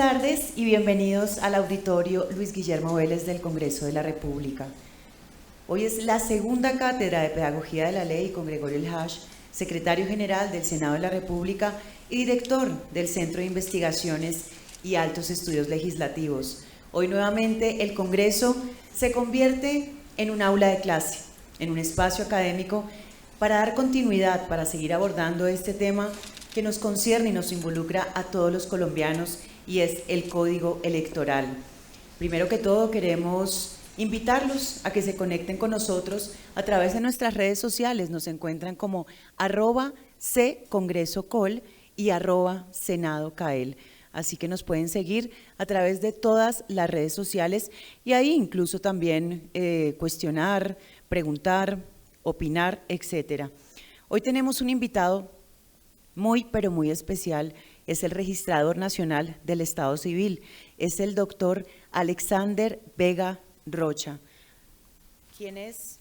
tardes y bienvenidos al auditorio Luis Guillermo Vélez del Congreso de la República. Hoy es la segunda cátedra de Pedagogía de la Ley con Gregorio El Hash, secretario general del Senado de la República y director del Centro de Investigaciones y Altos Estudios Legislativos. Hoy nuevamente el Congreso se convierte en un aula de clase, en un espacio académico para dar continuidad, para seguir abordando este tema que nos concierne y nos involucra a todos los colombianos, y es el Código Electoral. Primero que todo, queremos invitarlos a que se conecten con nosotros a través de nuestras redes sociales. Nos encuentran como @ccongresocol y @senadocael. Así que nos pueden seguir a través de todas las redes sociales y ahí incluso también cuestionar, preguntar, opinar, etcétera. Hoy tenemos un invitado muy, pero muy especial. Es el registrador nacional del Estado Civil. Es el doctor Alexander Vega Rocha, quien es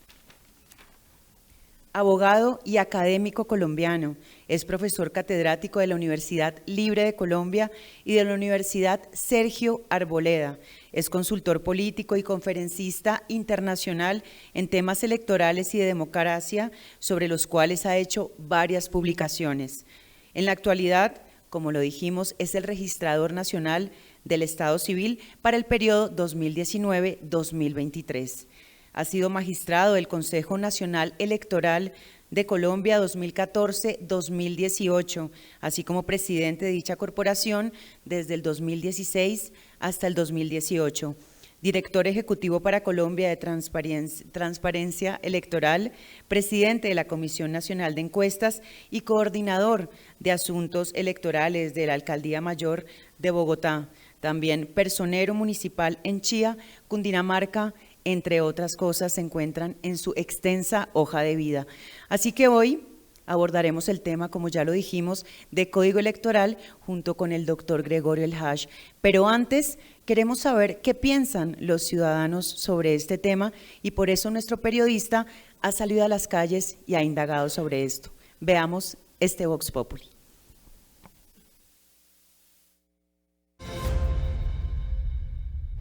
abogado y académico colombiano. Es profesor catedrático de la Universidad Libre de Colombia y de la Universidad Sergio Arboleda. Es consultor político y conferencista internacional en temas electorales y de democracia, sobre los cuales ha hecho varias publicaciones. En la actualidad, como lo dijimos, es el registrador nacional del Estado Civil para el periodo 2019-2023. Ha sido magistrado del Consejo Nacional Electoral de Colombia 2014-2018, así como presidente de dicha corporación desde el 2016 hasta el 2018. Director ejecutivo para Colombia de Transparencia Electoral, presidente de la Comisión Nacional de Encuestas y coordinador de Asuntos Electorales de la Alcaldía Mayor de Bogotá. También personero municipal en Chía, Cundinamarca, entre otras cosas, se encuentran en su extensa hoja de vida. Así que hoy abordaremos el tema, como ya lo dijimos, de Código Electoral junto con el doctor Gregorio El Hash. Pero antes queremos saber qué piensan los ciudadanos sobre este tema y por eso nuestro periodista ha salido a las calles y ha indagado sobre esto. Veamos este Vox Populi.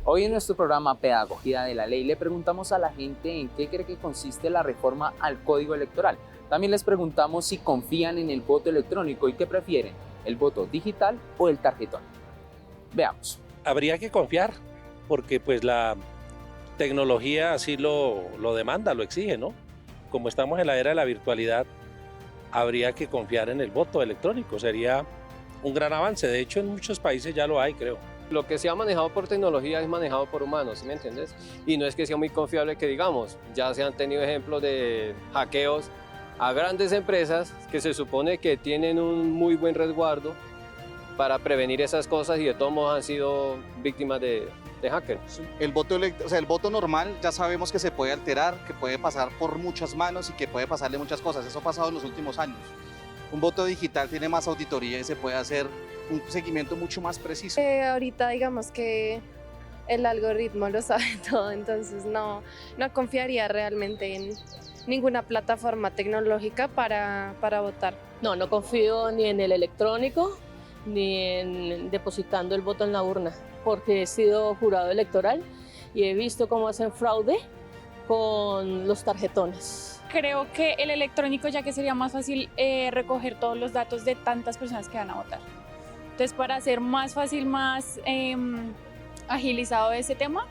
Hoy en nuestro programa Pedagogía de la Ley le preguntamos a la gente en qué cree que consiste la reforma al Código Electoral. También les preguntamos si confían en el voto electrónico y qué prefieren, el voto digital o el tarjetón. Veamos. Habría que confiar, porque pues la tecnología así lo demanda, lo exige, ¿no? Como estamos en la era de la virtualidad, habría que confiar en el voto electrónico, sería un gran avance. De hecho, en muchos países ya lo hay, creo. Lo que se ha manejado por tecnología es manejado por humanos, ¿sí me entiendes? Y no es que sea muy confiable que digamos, ya se han tenido ejemplos de hackeos a grandes empresas que se supone que tienen un muy buen resguardo para prevenir esas cosas y de todos modos han sido víctimas de hackers. El voto normal ya sabemos que se puede alterar, que puede pasar por muchas manos y que puede pasarle muchas cosas. Eso ha pasado en los últimos años. Un voto digital tiene más auditoría y se puede hacer un seguimiento mucho más preciso. Ahorita digamos que el algoritmo lo sabe todo, entonces no confiaría realmente en ninguna plataforma tecnológica para votar. No confío ni en el electrónico ni en depositando el voto en la urna, porque he sido jurado electoral y he visto cómo hacen fraude con los tarjetones. Creo que el electrónico, ya que sería más fácil recoger todos los datos de tantas personas que van a votar. Entonces, para hacer más fácil, más agilizado ese tema,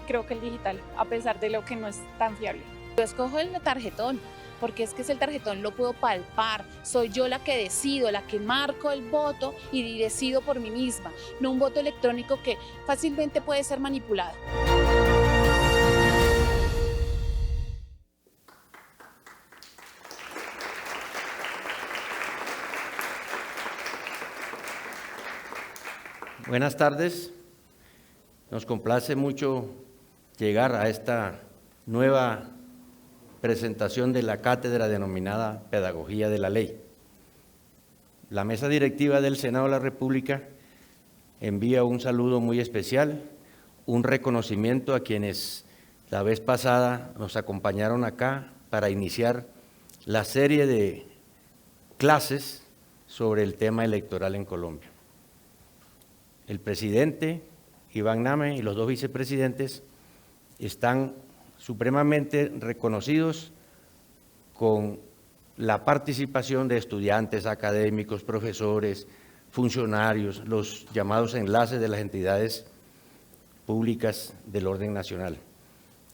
creo que el digital, a pesar de lo que no es tan fiable. Yo escojo el tarjetón, porque es que el tarjetón lo puedo palpar, soy yo la que decido, la que marco el voto y decido por mí misma, no un voto electrónico que fácilmente puede ser manipulado. Buenas tardes, nos complace mucho llegar a esta nueva presentación de la cátedra denominada Pedagogía de la Ley. La mesa directiva del Senado de la República envía un saludo muy especial, un reconocimiento a quienes la vez pasada nos acompañaron acá para iniciar la serie de clases sobre el tema electoral en Colombia. el presidente Iván Name y los dos vicepresidentes están supremamente reconocidos con la participación de estudiantes, académicos, profesores, funcionarios, los llamados enlaces de las entidades públicas del orden nacional.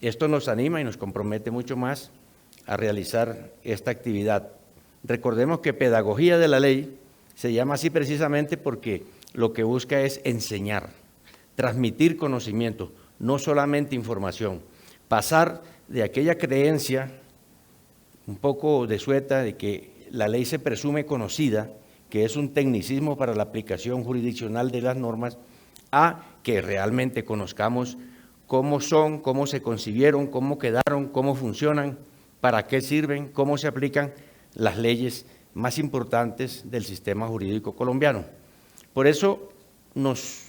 Esto nos anima y nos compromete mucho más a realizar esta actividad. Recordemos que pedagogía de la ley se llama así precisamente porque lo que busca es enseñar, transmitir conocimiento, no solamente información, pasar de aquella creencia un poco desueta de que la ley se presume conocida, que es un tecnicismo para la aplicación jurisdiccional de las normas, a que realmente conozcamos cómo son, cómo se concibieron, cómo quedaron, cómo funcionan, para qué sirven, cómo se aplican las leyes más importantes del sistema jurídico colombiano. Por eso nos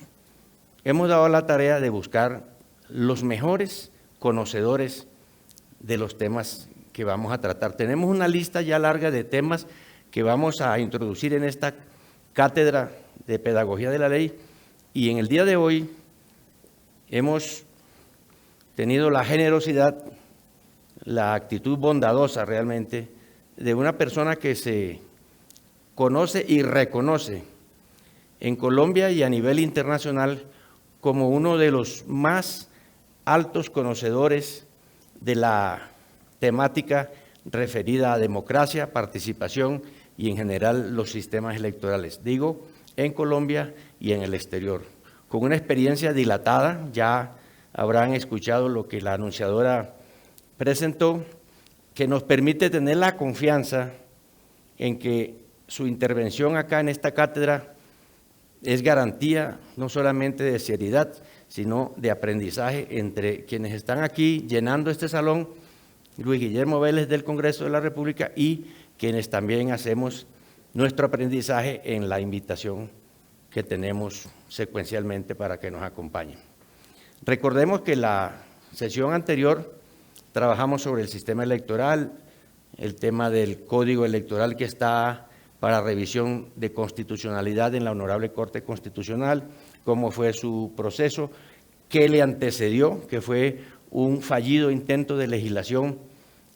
hemos dado la tarea de buscar los mejores conocedores de los temas que vamos a tratar. Tenemos una lista ya larga de temas que vamos a introducir en esta cátedra de pedagogía de la ley, y en el día de hoy hemos tenido la generosidad, la actitud bondadosa realmente de una persona que se conoce y reconoce en Colombia y a nivel internacional como uno de los más altos conocedores de la temática referida a democracia, participación y en general los sistemas electorales. Digo, en Colombia y en el exterior. Con una experiencia dilatada, ya habrán escuchado lo que la anunciadora presentó, que nos permite tener la confianza en que su intervención acá en esta cátedra es garantía no solamente de seriedad, sino de aprendizaje entre quienes están aquí llenando este salón, Luis Guillermo Vélez del Congreso de la República, y quienes también hacemos nuestro aprendizaje en la invitación que tenemos secuencialmente para que nos acompañen. Recordemos que la sesión anterior trabajamos sobre el sistema electoral, el tema del código electoral que está para revisión de constitucionalidad en la Honorable Corte Constitucional, cómo fue su proceso, qué le antecedió, que fue un fallido intento de legislación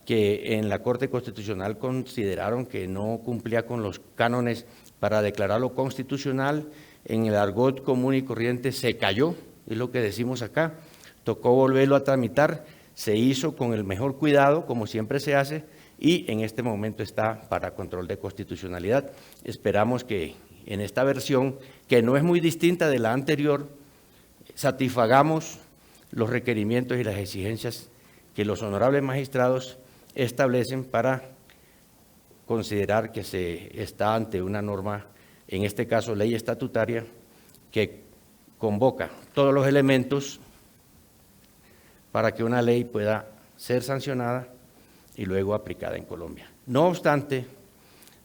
que en la Corte Constitucional consideraron que no cumplía con los cánones para declararlo constitucional. En el argot común y corriente se cayó, es lo que decimos acá, tocó volverlo a tramitar, se hizo con el mejor cuidado, como siempre se hace, y en este momento está para control de constitucionalidad. Esperamos que en esta versión, que no es muy distinta de la anterior, satisfagamos los requerimientos y las exigencias que los honorables magistrados establecen para considerar que se está ante una norma, en este caso ley estatutaria, que convoca todos los elementos para que una ley pueda ser sancionada y luego aplicada en Colombia. No obstante,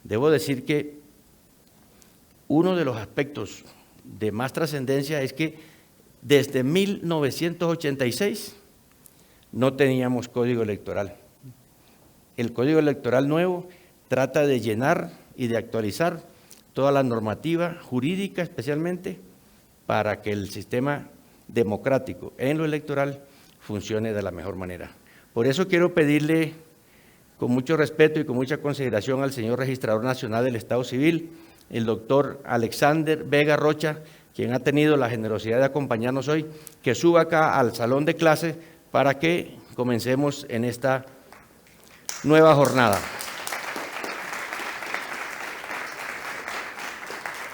debo decir que uno de los aspectos de más trascendencia es que desde 1986 no teníamos código electoral. El código electoral nuevo trata de llenar y de actualizar toda la normativa jurídica, especialmente para que el sistema democrático en lo electoral funcione de la mejor manera. Por eso quiero pedirle con mucho respeto y con mucha consideración al señor Registrador Nacional del Estado Civil, el doctor Alexander Vega Rocha, quien ha tenido la generosidad de acompañarnos hoy, que suba acá al salón de clase para que comencemos en esta nueva jornada.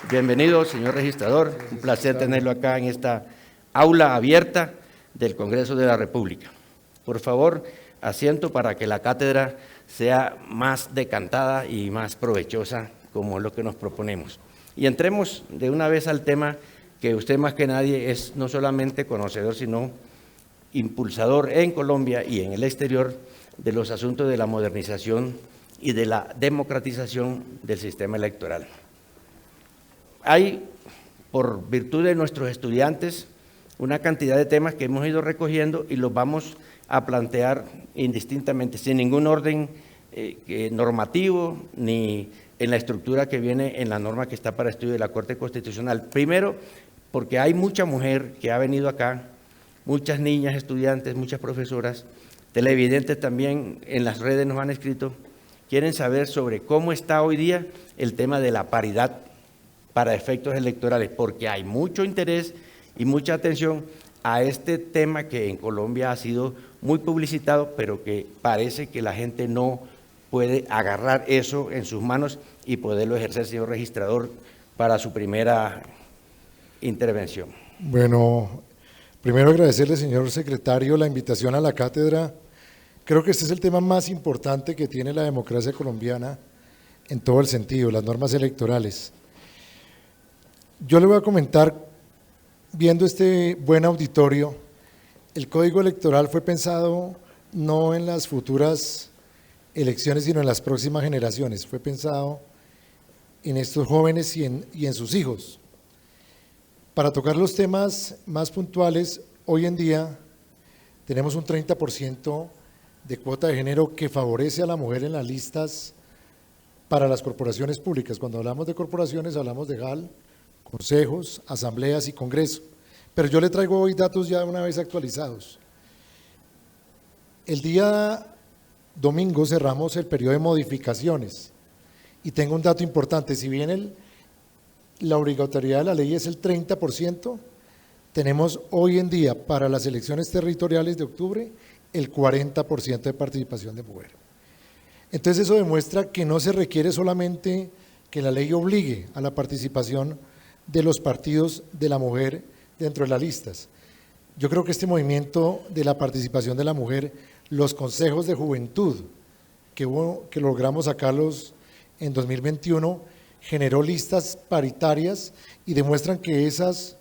Bienvenido, señor registrador, un placer tenerlo acá en esta aula abierta del Congreso de la República. Por favor, asiento para que la cátedra sea más decantada y más provechosa, como es lo que nos proponemos. Y entremos de una vez al tema que usted más que nadie es no solamente conocedor, sino impulsador en Colombia y en el exterior de los asuntos de la modernización y de la democratización del sistema electoral. Hay, por virtud de nuestros estudiantes, una cantidad de temas que hemos ido recogiendo y los vamos a plantear indistintamente, sin ningún orden normativo ni en la estructura que viene en la norma que está para estudio de la Corte Constitucional. Primero, porque hay mucha mujer que ha venido acá, muchas niñas, estudiantes, muchas profesoras, televidentes también en las redes nos han escrito, quieren saber sobre cómo está hoy día el tema de la paridad para efectos electorales, porque hay mucho interés y mucha atención a este tema que en Colombia ha sido muy publicitado, pero que parece que la gente no puede agarrar eso en sus manos y poderlo ejercer, señor registrador, para su primera intervención. Bueno, primero agradecerle, señor secretario, la invitación a la cátedra. Creo que este es el tema más importante que tiene la democracia colombiana en todo el sentido, las normas electorales. Yo le voy a comentar, viendo este buen auditorio, el Código Electoral fue pensado no en las futuras elecciones, sino en las próximas generaciones. Fue pensado en estos jóvenes y en sus hijos. Para tocar los temas más puntuales, hoy en día tenemos un 30% de cuota de género que favorece a la mujer en las listas para las corporaciones públicas. Cuando hablamos de corporaciones hablamos de GAL, consejos, asambleas y congreso. Pero yo le traigo hoy datos ya una vez actualizados. El día domingo cerramos el periodo de modificaciones y tengo un dato importante, si bien la obligatoriedad de la ley es el 30%, tenemos hoy en día para las elecciones territoriales de octubre el 40% de participación de mujer. Entonces eso demuestra que no se requiere solamente que la ley obligue a la participación de los partidos de la mujer dentro de las listas. Yo creo que este movimiento de la participación de la mujer, los consejos de juventud que logramos sacarlos en 2021, generó listas paritarias y demuestran que esas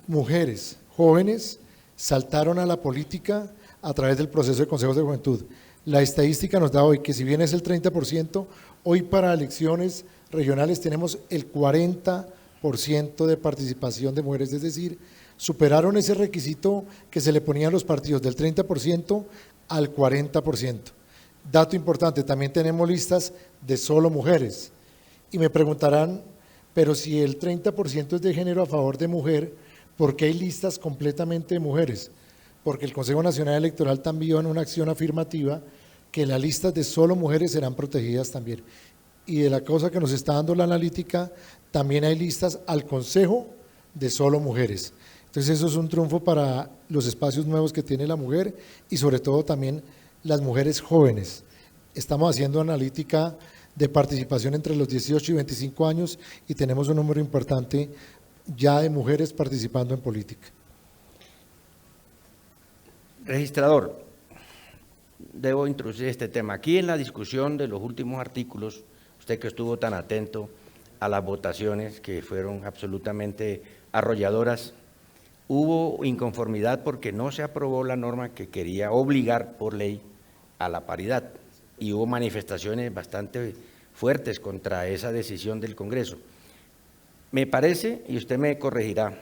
mujeres jóvenes saltaron a la política a través del proceso de consejos de juventud. La estadística nos da hoy que si bien es el 30%, hoy para elecciones regionales tenemos el 40% de participación de mujeres, es decir, superaron ese requisito que se le ponía a los partidos del 30% al 40%. Dato importante, también tenemos listas de solo mujeres. Y me preguntarán, pero si el 30% es de género a favor de mujer, ¿por qué hay listas completamente de mujeres? Porque el Consejo Nacional Electoral también en una acción afirmativa que las listas de solo mujeres serán protegidas también. Y de la cosa que nos está dando la analítica, también hay listas al Consejo de solo mujeres. Entonces eso es un triunfo para los espacios nuevos que tiene la mujer y sobre todo también las mujeres jóvenes. Estamos haciendo analítica de participación entre los 18 y 25 años y tenemos un número importante ya de mujeres participando en política. Registrador, debo introducir este tema. Aquí en la discusión de los últimos artículos, usted que estuvo tan atento a las votaciones que fueron absolutamente arrolladoras, hubo inconformidad porque no se aprobó la norma que quería obligar por ley a la paridad y hubo manifestaciones bastante fuertes contra esa decisión del Congreso. Me parece, y usted me corregirá,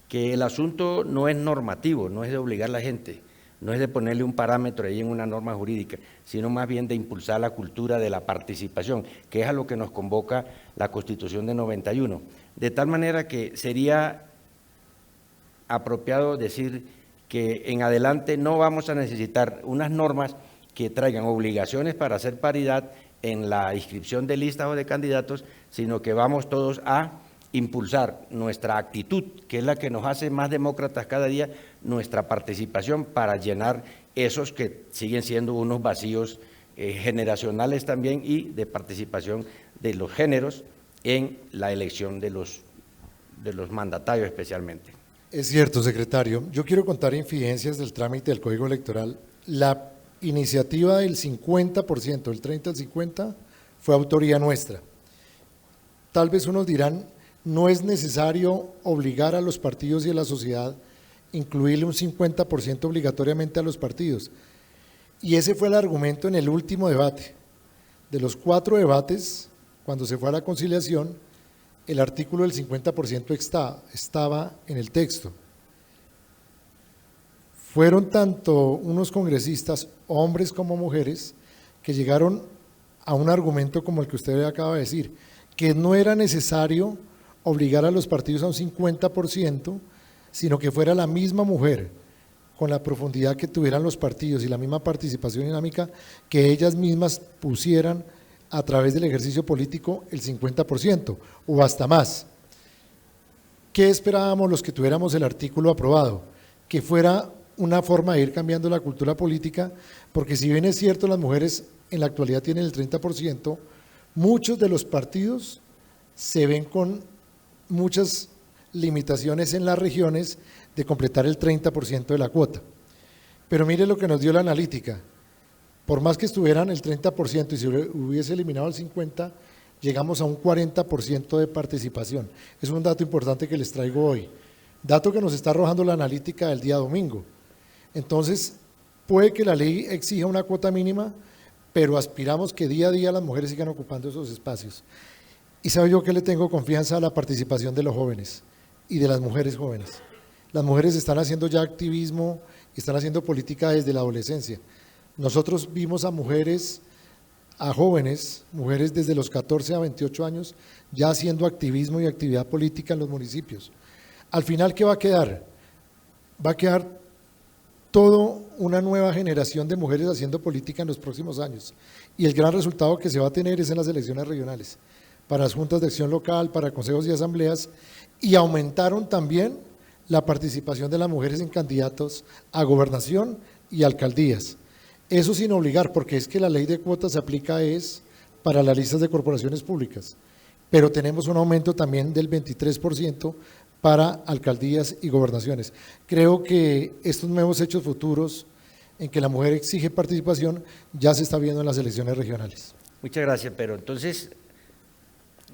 que el asunto no es normativo, no es de obligar a la gente, no es de ponerle un parámetro ahí en una norma jurídica, sino más bien de impulsar la cultura de la participación, que es a lo que nos convoca la Constitución de 91. De tal manera que sería apropiado decir que en adelante no vamos a necesitar unas normas que traigan obligaciones para hacer paridad en la inscripción de listas o de candidatos, sino que vamos todos a impulsar nuestra actitud, que es la que nos hace más demócratas cada día, nuestra participación para llenar esos que siguen siendo unos vacíos generacionales también y de participación de los géneros en la elección de los mandatarios especialmente. Es cierto, secretario. Yo quiero contar infidencias del trámite del Código Electoral. La iniciativa del 50%, del 30 al 50%, fue autoría nuestra. Tal vez unos dirán, no es necesario obligar a los partidos y a la sociedad incluirle un 50% obligatoriamente a los partidos. Y ese fue el argumento en el último debate. De los 4 debates, cuando se fue a la conciliación, el artículo del 50% estaba en el texto. Fueron tanto unos congresistas, hombres como mujeres, que llegaron a un argumento como el que usted acaba de decir, que no era necesario obligar a los partidos a un 50%, sino que fuera la misma mujer, con la profundidad que tuvieran los partidos y la misma participación dinámica, que ellas mismas pusieran a través del ejercicio político el 50% o hasta más. ¿Qué esperábamos los que tuviéramos el artículo aprobado? Que fuera una forma de ir cambiando la cultura política, porque si bien es cierto las mujeres en la actualidad tienen el 30%, muchos de los partidos se ven con muchas limitaciones en las regiones de completar el 30% de la cuota. Pero mire lo que nos dio la analítica, por más que estuvieran el 30% y se hubiese eliminado el 50%, llegamos a un 40% de participación. Es un dato importante que les traigo hoy, dato que nos está arrojando la analítica del día domingo. Entonces, puede que la ley exija una cuota mínima, pero aspiramos que día a día las mujeres sigan ocupando esos espacios. Y sabe yo que le tengo confianza a la participación de los jóvenes y de las mujeres jóvenes. Las mujeres están haciendo ya activismo, están haciendo política desde la adolescencia. Nosotros vimos a mujeres, a jóvenes, mujeres desde los 14 a 28 años, ya haciendo activismo y actividad política en los municipios. Al final, ¿qué va a quedar? Va a quedar toda una nueva generación de mujeres haciendo política en los próximos años. Y el gran resultado que se va a tener es en las elecciones regionales, para las juntas de acción local, para consejos y asambleas, y aumentaron también la participación de las mujeres en candidatos a gobernación y alcaldías. Eso sin obligar, porque es que la ley de cuotas se aplica para las listas de corporaciones públicas, pero tenemos un aumento también del 23% para alcaldías y gobernaciones. Creo que estos nuevos hechos futuros en que la mujer exige participación ya se está viendo en las elecciones regionales. Muchas gracias, pero entonces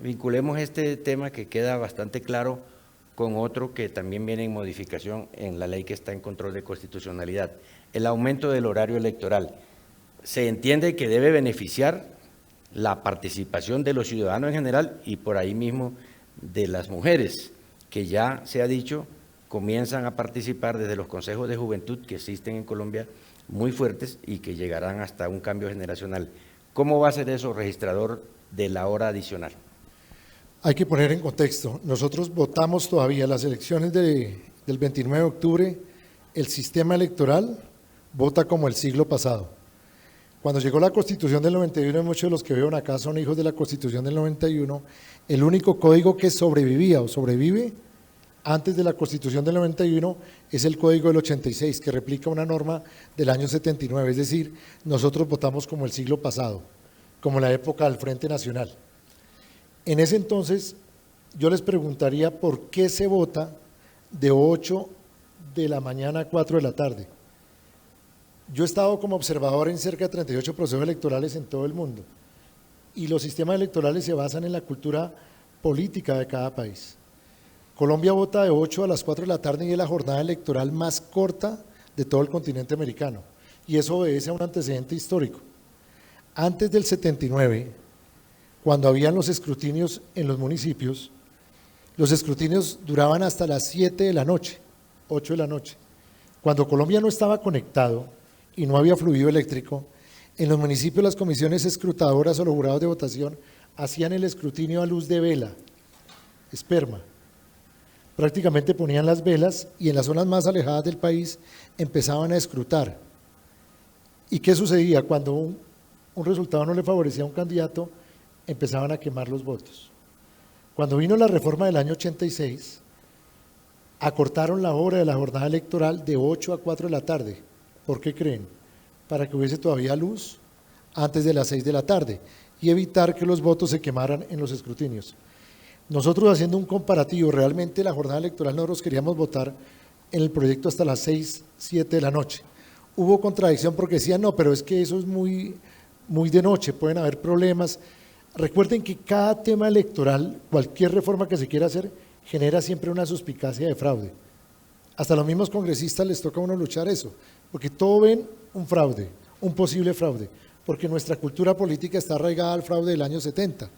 vinculemos este tema que queda bastante claro con otro que también viene en modificación en la ley que está en control de constitucionalidad, el aumento del horario electoral. Se entiende que debe beneficiar la participación de los ciudadanos en general y por ahí mismo de las mujeres, que ya se ha dicho, comienzan a participar desde los consejos de juventud que existen en Colombia, muy fuertes y que llegarán hasta un cambio generacional. ¿Cómo va a ser eso, registrador, de la hora adicional? Hay que poner en contexto, nosotros votamos todavía las elecciones del 29 de octubre, el sistema electoral vota como el siglo pasado. Cuando llegó la Constitución del 91, muchos de los que veo acá son hijos de la Constitución del 91, el único código que sobrevivía o sobrevive antes de la Constitución del 91 es el Código del 86, que replica una norma del año 79, es decir, nosotros votamos como el siglo pasado, como la época del Frente Nacional. En ese entonces, yo les preguntaría por qué se vota de 8 de la mañana a 4 de la tarde. Yo he estado como observador en cerca de 38 procesos electorales en todo el mundo y los sistemas electorales se basan en la cultura política de cada país. Colombia vota de 8 a las 4 de la tarde y es la jornada electoral más corta de todo el continente americano y eso obedece a un antecedente histórico. Antes del 79, cuando habían los escrutinios en los municipios, los escrutinios duraban hasta las 7 de la noche, 8 de la noche. Cuando Colombia no estaba conectado y no había fluido eléctrico, en los municipios las comisiones escrutadoras o los jurados de votación hacían el escrutinio a luz de vela, esperma. Prácticamente ponían las velas y en las zonas más alejadas del país empezaban a escrutar. ¿Y qué sucedía? Cuando un resultado no le favorecía a un candidato, empezaban a quemar los votos. Cuando vino la reforma del año 86, acortaron la hora de la jornada electoral de 8 a 4 de la tarde. ¿Por qué creen? Para que hubiese todavía luz antes de las 6 de la tarde y evitar que los votos se quemaran en los escrutinios. Nosotros haciendo un comparativo, realmente la jornada electoral nosotros queríamos votar en el proyecto hasta las 6, 7 de la noche. Hubo contradicción porque decían, no, pero es que eso es muy de noche, pueden haber problemas. Recuerden que cada tema electoral, cualquier reforma que se quiera hacer, genera siempre una suspicacia de fraude. Hasta los mismos congresistas les toca a uno luchar eso, porque todo ven un fraude, un posible fraude, porque nuestra cultura política está arraigada al fraude del año 70,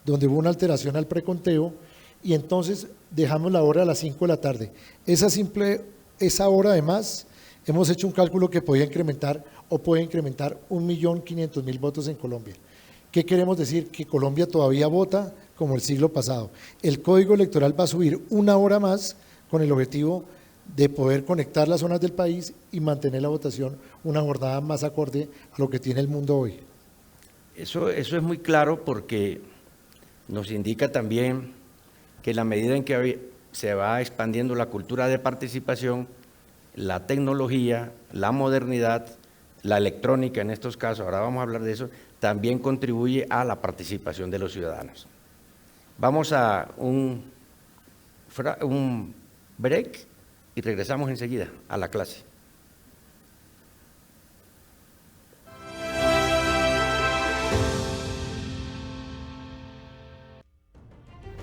donde hubo una alteración al preconteo y entonces dejamos la hora a las 5 de la tarde. Esa hora además, hemos hecho un cálculo que podía incrementar o puede incrementar 1.500.000 votos en Colombia, ¿Qué queremos decir? Que Colombia todavía vota como el siglo pasado. El código electoral va a subir 1 hora más con el objetivo de poder conectar las zonas del país y mantener la votación una jornada más acorde a lo que tiene el mundo hoy. Eso es muy claro porque nos indica también que en la medida en que se va expandiendo la cultura de participación, la tecnología, la modernidad, la electrónica en estos casos, ahora vamos a hablar de eso, también contribuye a la participación de los ciudadanos. Vamos a un break y regresamos enseguida a la clase.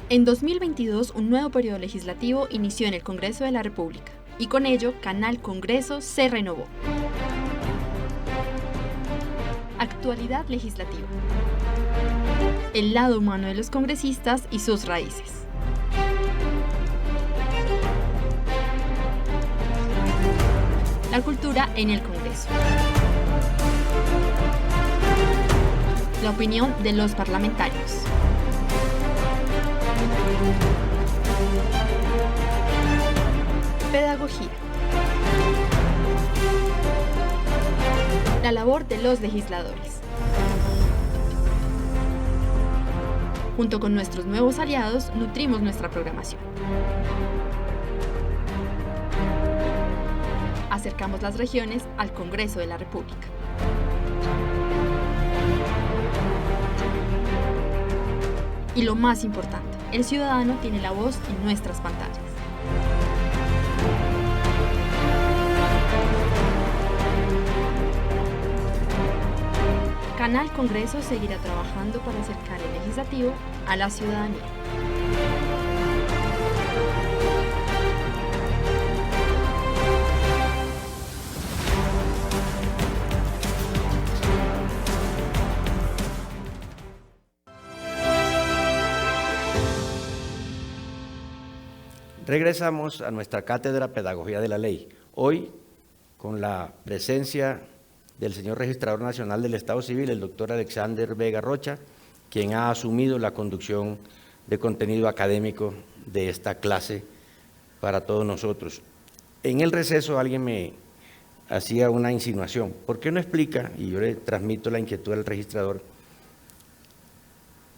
En 2022, un nuevo periodo legislativo inició en el Congreso de la República y con ello, Canal Congreso se renovó. Actualidad legislativa. El lado humano de los congresistas y sus raíces. La cultura en el Congreso. La opinión de los parlamentarios. Pedagogía. La labor de los legisladores. Junto con nuestros nuevos aliados, nutrimos nuestra programación. Acercamos las regiones al Congreso de la República. Y lo más importante, el ciudadano tiene la voz en nuestras pantallas. Canal Congreso seguirá trabajando para acercar el legislativo a la ciudadanía. Regresamos a nuestra cátedra Pedagogía de la Ley, hoy con la presencia del señor Registrador Nacional del Estado Civil, el doctor Alexander Vega Rocha, quien ha asumido la conducción de contenido académico de esta clase para todos nosotros. En el receso alguien me hacía una insinuación, ¿por qué no explica, y yo le transmito la inquietud al registrador,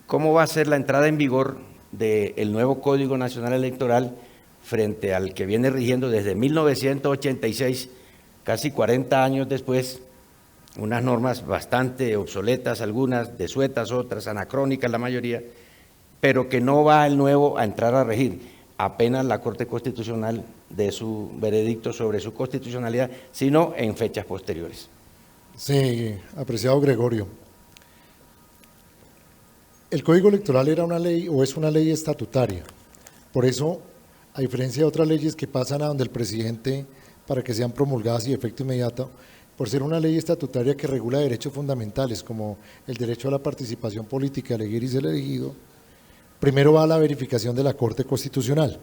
cómo va a ser la entrada en vigor del nuevo Código Nacional Electoral frente al que viene rigiendo desde 1986, casi 40 años después, unas normas bastante obsoletas, algunas desuetas, otras anacrónicas la mayoría, pero que no va el nuevo a entrar a regir. Apenas la Corte Constitucional dé su veredicto sobre su constitucionalidad, sino en fechas posteriores. Sí, apreciado Gregorio. El Código Electoral era una ley o es una ley estatutaria. Por eso, a diferencia de otras leyes que pasan a donde el presidente para que sean promulgadas y de efecto inmediato, por ser una ley estatutaria que regula derechos fundamentales como el derecho a la participación política, elegir y ser elegido, primero va a la verificación de la Corte Constitucional.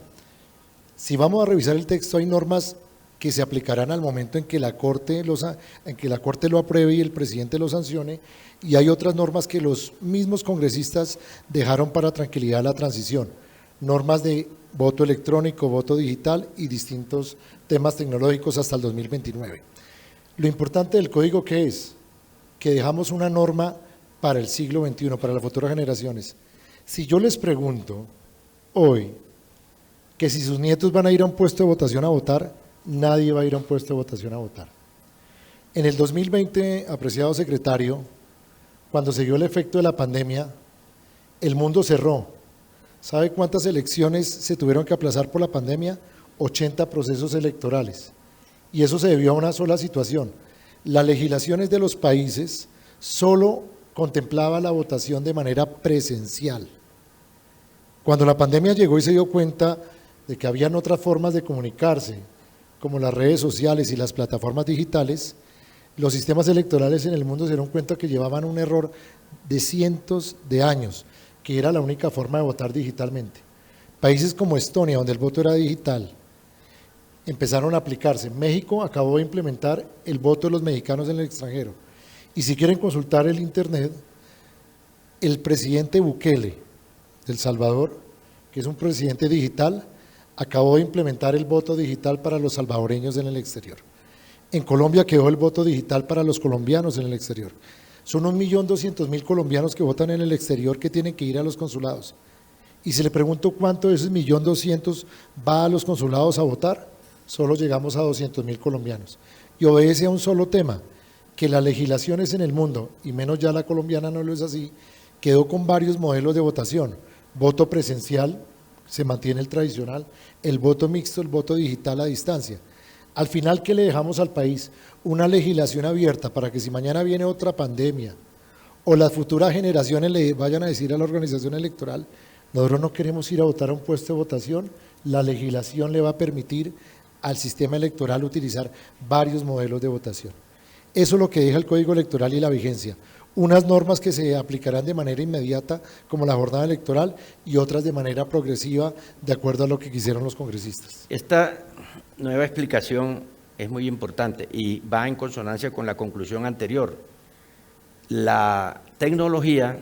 Si vamos a revisar el texto, hay normas que se aplicarán al momento en que la Corte lo apruebe y el presidente lo sancione, y hay otras normas que los mismos congresistas dejaron para tranquilidad de la transición, normas de voto electrónico, voto digital y distintos temas tecnológicos hasta el 2029. Lo importante del código, ¿qué es? Que dejamos una norma para el siglo XXI, para las futuras generaciones. Si yo les pregunto hoy que si sus nietos van a ir a un puesto de votación a votar, nadie va a ir a un puesto de votación a votar. En el 2020, apreciado secretario, cuando se dio el efecto de la pandemia, el mundo cerró. ¿Sabe cuántas elecciones se tuvieron que aplazar por la pandemia? 80 procesos electorales. Y eso se debió a una sola situación. Las legislaciones de los países solo contemplaba la votación de manera presencial. Cuando la pandemia llegó y se dio cuenta de que habían otras formas de comunicarse, como las redes sociales y las plataformas digitales, los sistemas electorales en el mundo se dieron cuenta que llevaban un error de cientos de años, que era la única forma de votar digitalmente. Países como Estonia, donde el voto era digital, empezaron a aplicarse. México acabó de implementar el voto de los mexicanos en el extranjero. Y si quieren consultar el internet, El presidente Bukele de El Salvador, que es un presidente digital, acabó de implementar el voto digital para los salvadoreños en el exterior. En Colombia quedó el voto digital para los colombianos en el exterior. Son 1.200.000 colombianos que votan en el exterior que tienen que ir a los consulados. Y si le pregunto cuánto de esos 1.200.000 va a los consulados a votar, solo llegamos a 200.000 colombianos. Y obedece a un solo tema, que las legislaciones en el mundo, y menos ya la colombiana no lo es así, quedó con varios modelos de votación. Voto presencial, se mantiene el tradicional, el voto mixto, el voto digital a distancia. Al final, ¿qué le dejamos al país? Una legislación abierta para que si mañana viene otra pandemia o las futuras generaciones le vayan a decir a la organización electoral, nosotros no queremos ir a votar a un puesto de votación, la legislación le va a permitir al sistema electoral utilizar varios modelos de votación. Eso es lo que deja el Código Electoral y la vigencia. Unas normas que se aplicarán de manera inmediata, como la jornada electoral, y otras de manera progresiva, de acuerdo a lo que quisieron los congresistas. Esta nueva explicación es muy importante y va en consonancia con la conclusión anterior. La tecnología,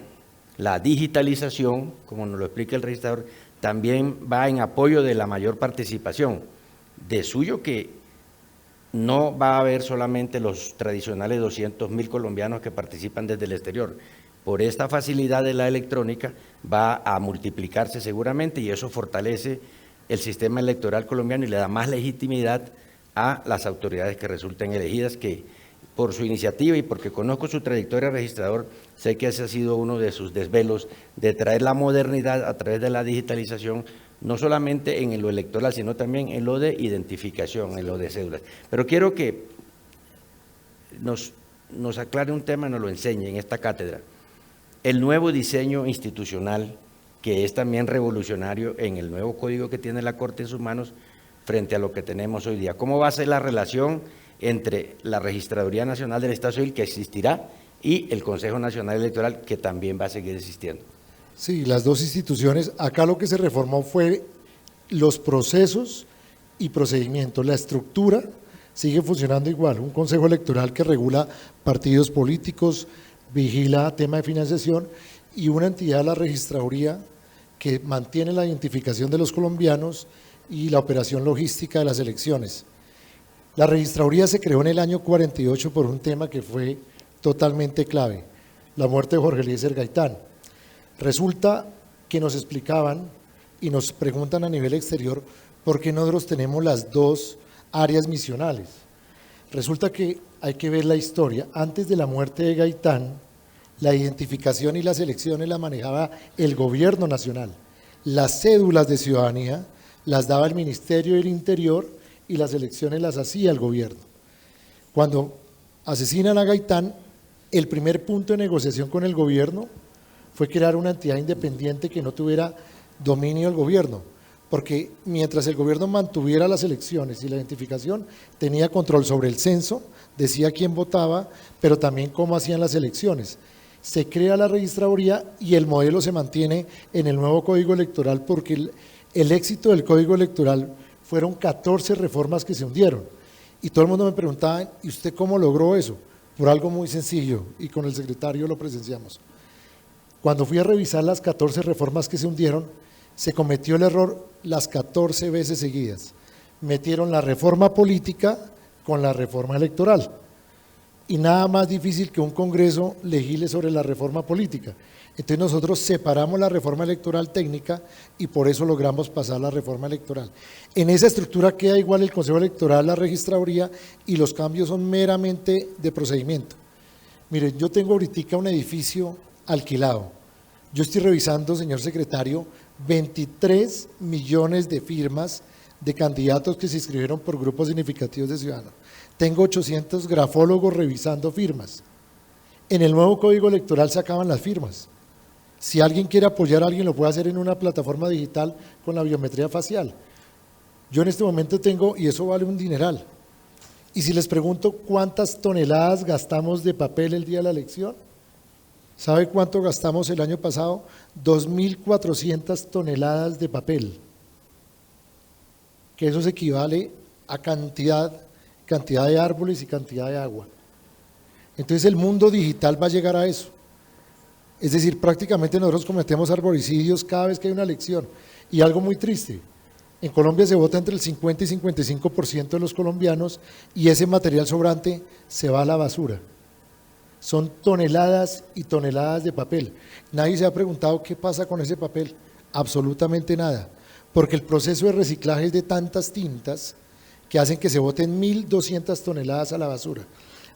la digitalización, como nos lo explica el registrador, también va en apoyo de la mayor participación. De suyo que no va a haber solamente los tradicionales 200.000 colombianos que participan desde el exterior. Por esta facilidad de la electrónica va a multiplicarse seguramente y eso fortalece el sistema electoral colombiano y le da más legitimidad a las autoridades que resulten elegidas, que por su iniciativa y porque conozco su trayectoria registrador, sé que ese ha sido uno de sus desvelos, de traer la modernidad a través de la digitalización, no solamente en lo electoral, sino también en lo de identificación, en lo de cédulas. Pero quiero que nos aclare un tema, nos lo enseñe en esta cátedra. El nuevo diseño institucional, que es también revolucionario en el nuevo código que tiene la Corte en sus manos frente a lo que tenemos hoy día. ¿Cómo va a ser la relación entre la Registraduría Nacional del Estado Civil, que existirá, y el Consejo Nacional Electoral, que también va a seguir existiendo? Sí, las dos instituciones, acá lo que se reformó fue los procesos y procedimientos, la estructura sigue funcionando igual, un consejo electoral que regula partidos políticos, vigila tema de financiación y una entidad, la registraduría, que mantiene la identificación de los colombianos y la operación logística de las elecciones. La registraduría se creó en el año 48 por un tema que fue totalmente clave, la muerte de Jorge Eliezer Gaitán. Resulta que nos explicaban y nos preguntan a nivel exterior por qué nosotros tenemos las dos áreas misionales. Resulta que hay que ver la historia. Antes de la muerte de Gaitán, la identificación y las elecciones la manejaba el gobierno nacional. Las cédulas de ciudadanía las daba el Ministerio del Interior y las elecciones las hacía el gobierno. Cuando asesinan a Gaitán, el primer punto de negociación con el gobierno fue crear una entidad independiente que no tuviera dominio del gobierno, porque mientras el gobierno mantuviera las elecciones y la identificación, tenía control sobre el censo, decía quién votaba, pero también cómo hacían las elecciones. Se crea la registraduría y el modelo se mantiene en el nuevo Código Electoral porque el éxito del Código Electoral fueron 14 reformas que se hundieron. Y todo el mundo me preguntaba, ¿y usted cómo logró eso? Por algo muy sencillo, y con el secretario lo presenciamos. Cuando fui a revisar las 14 reformas que se hundieron, se cometió el error las 14 veces seguidas. Metieron la reforma política con la reforma electoral. Y nada más difícil que un Congreso legisle sobre la reforma política. Entonces nosotros separamos la reforma electoral técnica y por eso logramos pasar la reforma electoral. En esa estructura queda igual el Consejo Electoral, la registraduría, y los cambios son meramente de procedimiento. Miren, yo tengo ahorita un edificio alquilado. Yo estoy revisando, señor secretario, 23 millones de firmas de candidatos que se inscribieron por grupos significativos de ciudadanos. Tengo 800 grafólogos revisando firmas. En el nuevo Código Electoral se acaban las firmas. Si alguien quiere apoyar a alguien, lo puede hacer en una plataforma digital con la biometría facial. Yo en este momento tengo, y eso vale un dineral. Y si les pregunto cuántas toneladas gastamos de papel el día de la elección, ¿sabe cuánto gastamos el año pasado? 2.400 toneladas de papel, que eso se equivale a cantidad de árboles y cantidad de agua. Entonces el mundo digital va a llegar a eso. Es decir, prácticamente nosotros cometemos arboricidios cada vez que hay una elección. Y algo muy triste, en Colombia se vota entre el 50 y 55% de los colombianos y ese material sobrante se va a la basura. Son toneladas y toneladas de papel. Nadie se ha preguntado qué pasa con ese papel, absolutamente nada, porque el proceso de reciclaje es de tantas tintas que hacen que se boten 1.200 toneladas a la basura.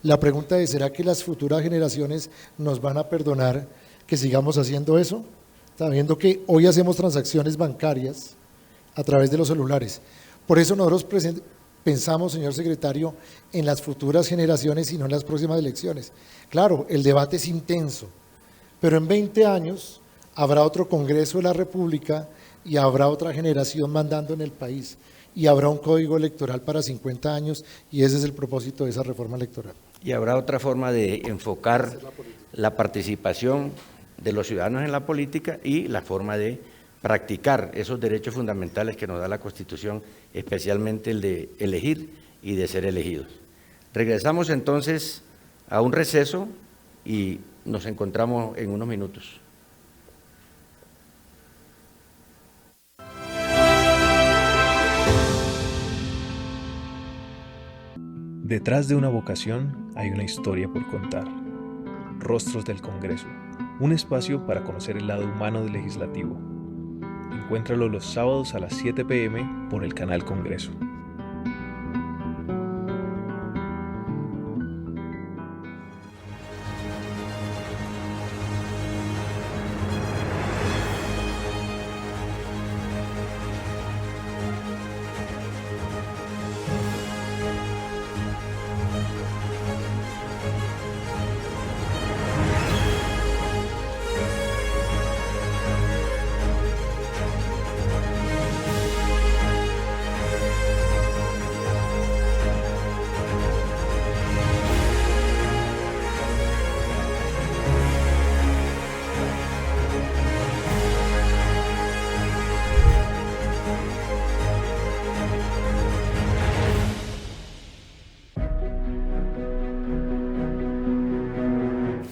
La pregunta es, ¿será que las futuras generaciones nos van a perdonar que sigamos haciendo eso? Sabiendo que hoy hacemos transacciones bancarias a través de los celulares. Por eso nosotros pensamos, señor secretario, en las futuras generaciones y no en las próximas elecciones. Claro, el debate es intenso, pero en 20 años habrá otro Congreso de la República y habrá otra generación mandando en el país y habrá un código electoral para 50 años y ese es el propósito de esa reforma electoral. Y habrá otra forma de enfocar la participación de los ciudadanos en la política y la forma de practicar esos derechos fundamentales que nos da la Constitución, especialmente el de elegir y de ser elegidos. Regresamos entonces a un receso y nos encontramos en unos minutos. Detrás de una vocación hay una historia por contar. Rostros del Congreso, un espacio para conocer el lado humano del legislativo. Encuéntralo los sábados a las 7 p.m. por el canal Congreso.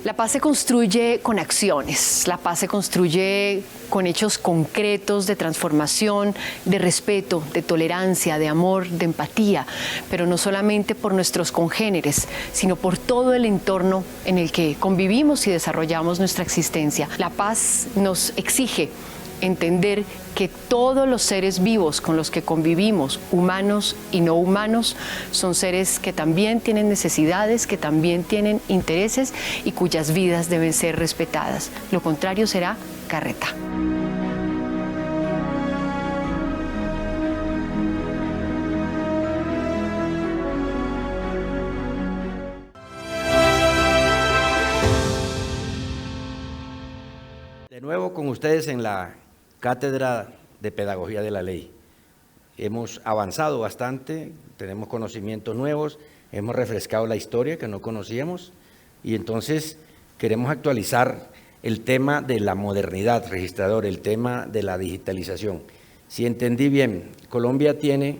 La paz se construye con acciones, la paz se construye con hechos concretos de transformación, de respeto, de tolerancia, de amor, de empatía, pero no solamente por nuestros congéneres, sino por todo el entorno en el que convivimos y desarrollamos nuestra existencia. La paz nos exige entender que todos los seres vivos con los que convivimos, humanos y no humanos, son seres que también tienen necesidades, que también tienen intereses y cuyas vidas deben ser respetadas. Lo contrario será carreta. De nuevo con ustedes en la Cátedra de Pedagogía de la Ley. Hemos avanzado bastante, tenemos conocimientos nuevos, hemos refrescado la historia que no conocíamos y entonces queremos actualizar el tema de la modernidad registrador, el tema de la digitalización. Si entendí bien, Colombia tiene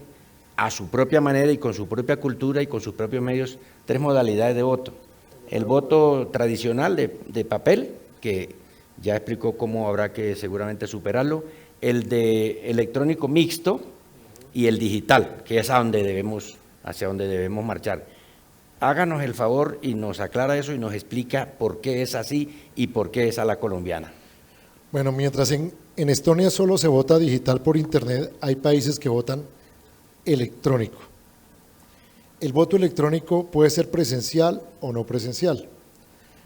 a su propia manera y con su propia cultura y con sus propios medios 3 modalidades de voto. El voto tradicional de papel, que ya explicó cómo habrá que seguramente superarlo, el de electrónico mixto y el digital, que es hacia donde debemos marchar. Háganos el favor y nos aclara eso y nos explica por qué es así y por qué es a la colombiana. Bueno, mientras en Estonia solo se vota digital por internet, hay países que votan electrónico. El voto electrónico puede ser presencial o no presencial.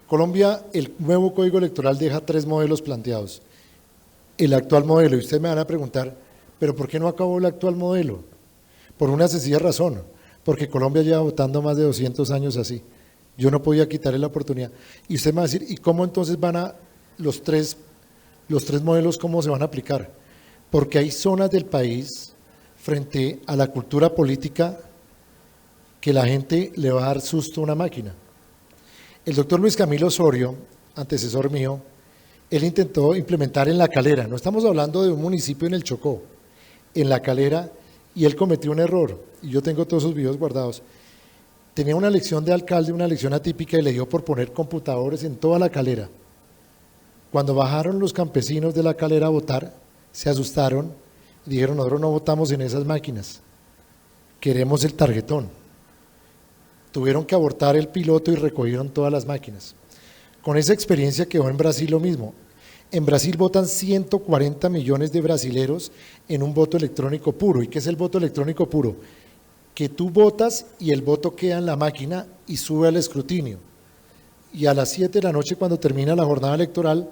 Colombia, el nuevo Código Electoral deja 3 modelos planteados. El actual modelo, y ustedes me van a preguntar, ¿pero por qué no acabó el actual modelo? Por una sencilla razón, porque Colombia lleva votando más de 200 años así. Yo no podía quitarle la oportunidad. Y usted me va a decir, ¿y cómo entonces van a los tres modelos, cómo se van a aplicar? Porque hay zonas del país, frente a la cultura política, que la gente le va a dar susto a una máquina. El doctor Luis Camilo Osorio, antecesor mío, él intentó implementar en La Calera, no estamos hablando de un municipio en el Chocó, en La Calera, y él cometió un error, y yo tengo todos esos videos guardados. Tenía una elección de alcalde, una elección atípica, y le dio por poner computadores en toda La Calera. Cuando bajaron los campesinos de la Calera a votar, se asustaron y dijeron, nosotros no votamos en esas máquinas, queremos el tarjetón. Tuvieron que abortar el piloto y recogieron todas las máquinas. Con esa experiencia quedó en Brasil lo mismo. En Brasil votan 140 millones de brasileros en un voto electrónico puro. ¿Y qué es el voto electrónico puro? Que tú votas y el voto queda en la máquina y sube al escrutinio. Y a las 7 de la noche, cuando termina la jornada electoral,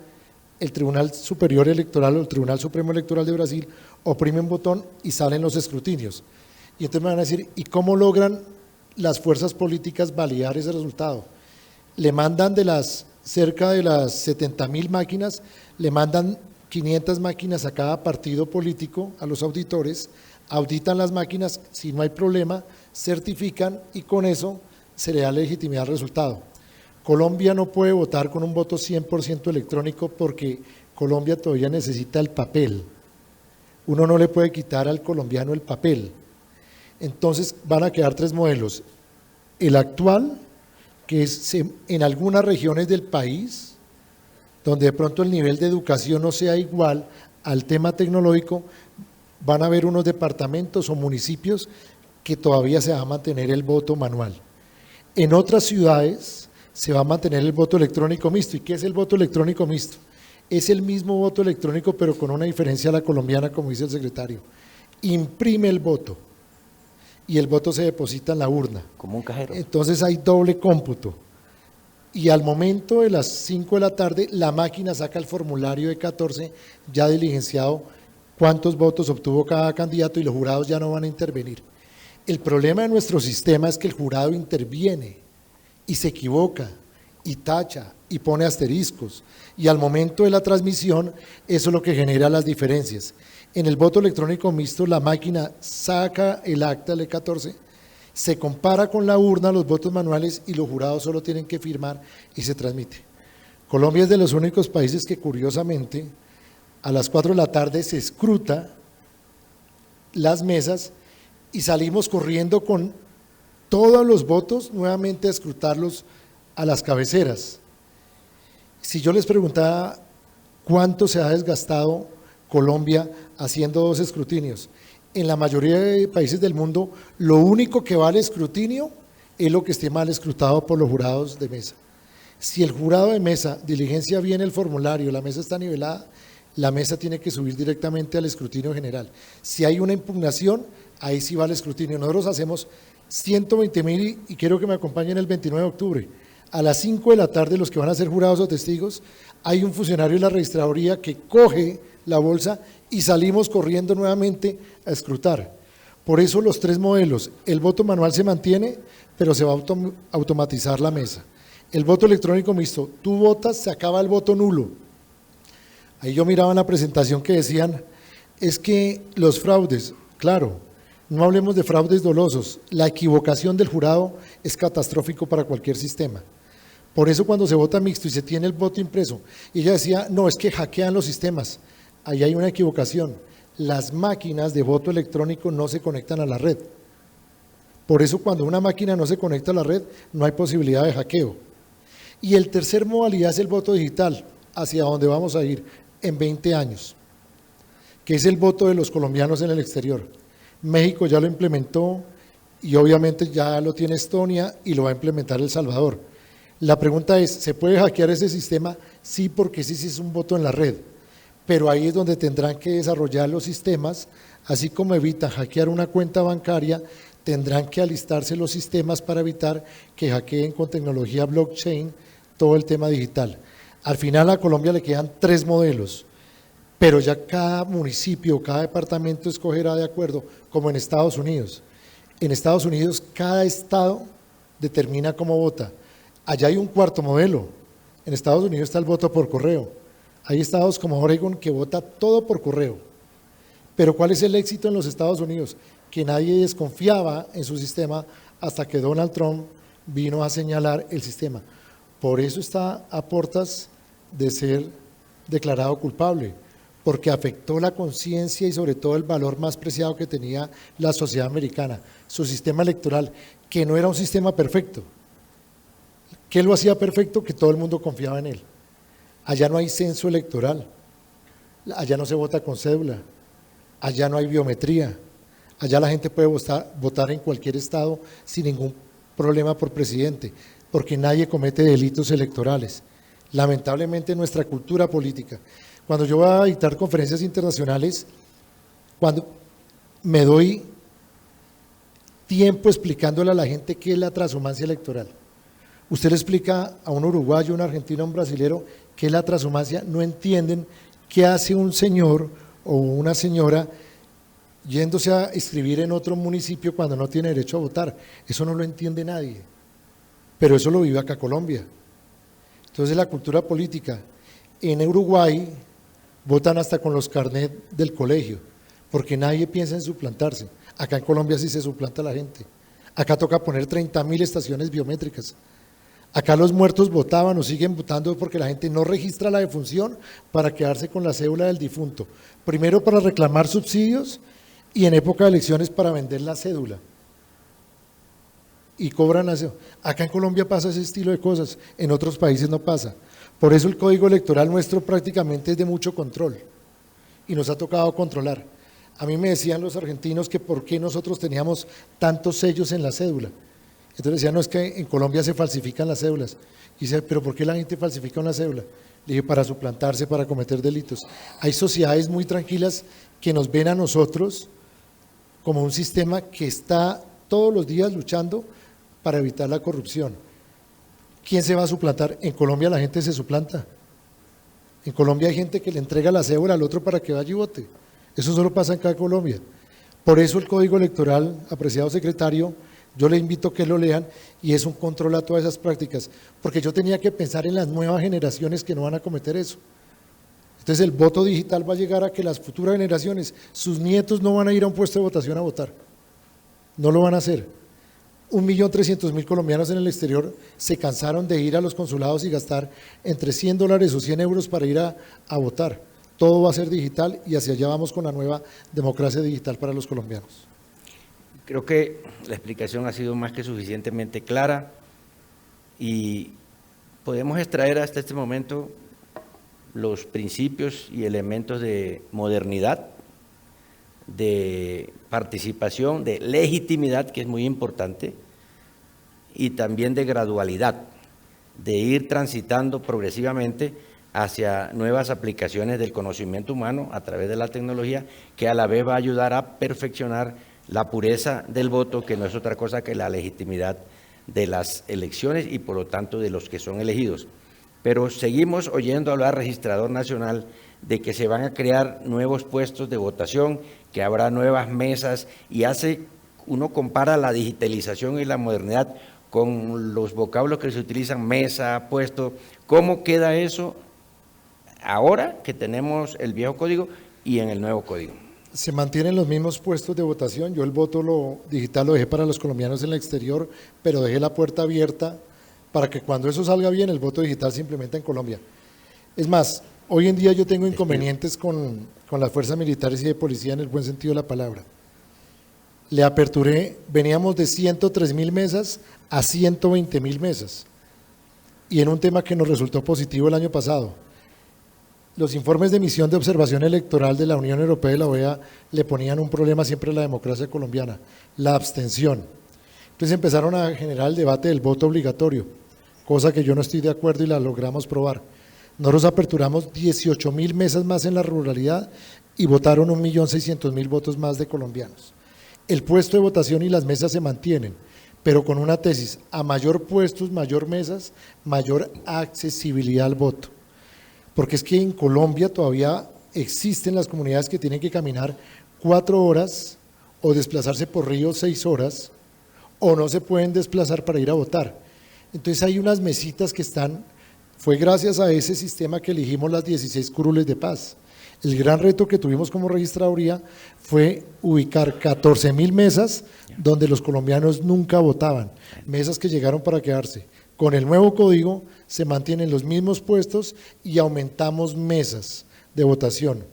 el Tribunal Superior Electoral o el Tribunal Supremo Electoral de Brasil oprime un botón y salen los escrutinios. Y entonces me van a decir, ¿y cómo logran las fuerzas políticas validar ese resultado? Le mandan de las cerca de las 70.000 máquinas, le mandan 500 máquinas a cada partido político, a los auditores, auditan las máquinas, si no hay problema, certifican y con eso se le da legitimidad al resultado. Colombia no puede votar con un voto 100% electrónico porque Colombia todavía necesita el papel. Uno no le puede quitar al colombiano el papel. Entonces van a quedar tres modelos. El actual, que es en algunas regiones del país, donde de pronto el nivel de educación no sea igual al tema tecnológico, van a haber unos departamentos o municipios que todavía se va a mantener el voto manual. En otras ciudades se va a mantener el voto electrónico mixto. ¿Y qué es el voto electrónico mixto? Es el mismo voto electrónico, pero con una diferencia a la colombiana, como dice el secretario. Imprime el voto y el voto se deposita en la urna. Como un cajero. Entonces hay doble cómputo. Y al momento de las 5 de la tarde, la máquina saca el formulario de 14 ya diligenciado cuántos votos obtuvo cada candidato y los jurados ya no van a intervenir. El problema de nuestro sistema es que el jurado interviene y se equivoca y tacha y pone asteriscos y al momento de la transmisión eso es lo que genera las diferencias. En el voto electrónico mixto la máquina saca el acta del E14, se compara con la urna los votos manuales y los jurados solo tienen que firmar y se transmite. Colombia es de los únicos países que curiosamente a las 4 de la tarde se escruta las mesas y salimos corriendo con todos los votos nuevamente a escrutarlos a las cabeceras. Si yo les preguntara cuánto se ha desgastado Colombia haciendo 2 escrutinios, en la mayoría de países del mundo lo único que vale escrutinio es lo que esté mal escrutado por los jurados de mesa. Si el jurado de mesa diligencia bien el formulario, la mesa está nivelada, la mesa tiene que subir directamente al escrutinio general. Si hay una impugnación, ahí sí va el escrutinio. Nosotros hacemos 120.000 y quiero que me acompañen el 29 de octubre. A las 5 de la tarde, los que van a ser jurados o testigos, hay un funcionario de la registraduría que coge la bolsa y salimos corriendo nuevamente a escrutar. Por eso los 3 modelos, el voto manual se mantiene, pero se va a automatizar la mesa. El voto electrónico mixto, tú votas, se acaba el voto nulo. Ahí yo miraba en la presentación que decían, es que los fraudes, claro, no hablemos de fraudes dolosos, la equivocación del jurado es catastrófico para cualquier sistema. Por eso cuando se vota mixto y se tiene el voto impreso, y ella decía, no, es que hackean los sistemas, ahí hay una equivocación, las máquinas de voto electrónico no se conectan a la red. Por eso cuando una máquina no se conecta a la red, no hay posibilidad de hackeo. Y el tercer modalidad es el voto digital, hacia donde vamos a ir en 20 años, que es el voto de los colombianos en el exterior. México ya lo implementó y obviamente ya lo tiene Estonia y lo va a implementar El Salvador. La pregunta es, ¿se puede hackear ese sistema? Sí, porque sí es un voto en la red, pero ahí es donde tendrán que desarrollar los sistemas, así como evitan hackear una cuenta bancaria, tendrán que alistarse los sistemas para evitar que hackeen con tecnología blockchain todo el tema digital. Al final a Colombia le quedan 3 modelos, pero ya cada municipio, cada departamento escogerá de acuerdo, como en Estados Unidos. En Estados Unidos cada estado determina cómo vota. Allá hay un 4º modelo. En Estados Unidos está el voto por correo. Hay estados como Oregon que vota todo por correo. Pero ¿cuál es el éxito en los Estados Unidos? Que nadie desconfiaba en su sistema hasta que Donald Trump vino a señalar el sistema. Por eso está a puertas de ser declarado culpable, porque afectó la conciencia y sobre todo el valor más preciado que tenía la sociedad americana, su sistema electoral, que no era un sistema perfecto. ¿Qué lo hacía perfecto? Que todo el mundo confiaba en él. Allá no hay censo electoral, allá no se vota con cédula, allá no hay biometría, allá la gente puede votar en cualquier estado sin ningún problema por presidente, porque nadie comete delitos electorales. Lamentablemente nuestra cultura política. Cuando yo voy a dictar conferencias internacionales, cuando me doy tiempo explicándole a la gente qué es la transhumancia electoral. Usted le explica a un uruguayo, un argentino, a un brasilero qué es la transhumancia, no entienden qué hace un señor o una señora yéndose a escribir en otro municipio cuando no tiene derecho a votar. Eso no lo entiende nadie, pero eso lo vive acá Colombia. Entonces la cultura política, en Uruguay votan hasta con los carnets del colegio, porque nadie piensa en suplantarse. Acá en Colombia sí se suplanta la gente. Acá toca poner 30.000 estaciones biométricas. Acá los muertos votaban o siguen votando porque la gente no registra la defunción para quedarse con la cédula del difunto. Primero para reclamar subsidios y en época de elecciones para vender la cédula. Y cobran la cédula. Acá en Colombia pasa ese estilo de cosas, en otros países no pasa. Por eso el código electoral nuestro prácticamente es de mucho control y nos ha tocado controlar. A mí me decían los argentinos que por qué nosotros teníamos tantos sellos en la cédula. Entonces decían, no, es que en Colombia se falsifican las cédulas. Y dice, pero ¿por qué la gente falsifica una cédula? Le dije, para suplantarse, para cometer delitos. Hay sociedades muy tranquilas que nos ven a nosotros como un sistema que está todos los días luchando para evitar la corrupción. ¿Quién se va a suplantar? En Colombia la gente se suplanta. En Colombia hay gente que le entrega la cédula al otro para que vaya y vote. Eso solo pasa acá en Colombia. Por eso el Código Electoral, apreciado secretario, yo le invito a que lo lean y es un control a todas esas prácticas, porque yo tenía que pensar en las nuevas generaciones que no van a cometer eso. Entonces el voto digital va a llegar a que las futuras generaciones, sus nietos no van a ir a un puesto de votación a votar, no lo van a hacer. 1.300.000 colombianos en el exterior se cansaron de ir a los consulados y gastar entre $100 o 100 euros para ir a votar. Todo va a ser digital y hacia allá vamos con la nueva democracia digital para los colombianos. Creo que la explicación ha sido más que suficientemente clara y podemos extraer hasta este momento los principios y elementos de modernidad, de participación, de legitimidad, que es muy importante, y también de gradualidad, de ir transitando progresivamente hacia nuevas aplicaciones del conocimiento humano a través de la tecnología, que a la vez va a ayudar a perfeccionar la pureza del voto, que no es otra cosa que la legitimidad de las elecciones y por lo tanto de los que son elegidos. Pero seguimos oyendo hablar, registrador nacional, de que se van a crear nuevos puestos de votación, que habrá nuevas mesas, y uno compara la digitalización y la modernidad con los vocablos que se utilizan, mesa, puesto. ¿Cómo queda eso ahora que tenemos el viejo código y en el nuevo código? Se mantienen los mismos puestos de votación. Yo el voto digital lo dejé para los colombianos en el exterior, pero dejé la puerta abierta para que cuando eso salga bien, el voto digital se implementa en Colombia. Es más, hoy en día yo tengo inconvenientes con las fuerzas militares y de policía en el buen sentido de la palabra. Le aperturé, veníamos de 103.000 mesas a 120.000 mesas. Y en un tema que nos resultó positivo el año pasado, los informes de misión de observación electoral de la Unión Europea y la OEA le ponían un problema siempre a la democracia colombiana, la abstención. Entonces empezaron a generar el debate del voto obligatorio, cosa que yo no estoy de acuerdo y la logramos probar. Nosotros aperturamos 18.000 mesas más en la ruralidad y votaron 1.600.000 votos más de colombianos. El puesto de votación y las mesas se mantienen, pero con una tesis: a mayor puestos, mayor mesas, mayor accesibilidad al voto. Porque es que en Colombia todavía existen las comunidades que tienen que caminar 4 horas o desplazarse por río 6 horas, o no se pueden desplazar para ir a votar. Entonces hay unas mesitas que fue gracias a ese sistema que elegimos las 16 curules de paz. El gran reto que tuvimos como registraduría fue ubicar 14.000 mesas donde los colombianos nunca votaban, mesas que llegaron para quedarse. Con el nuevo código se mantienen los mismos puestos y aumentamos mesas de votación.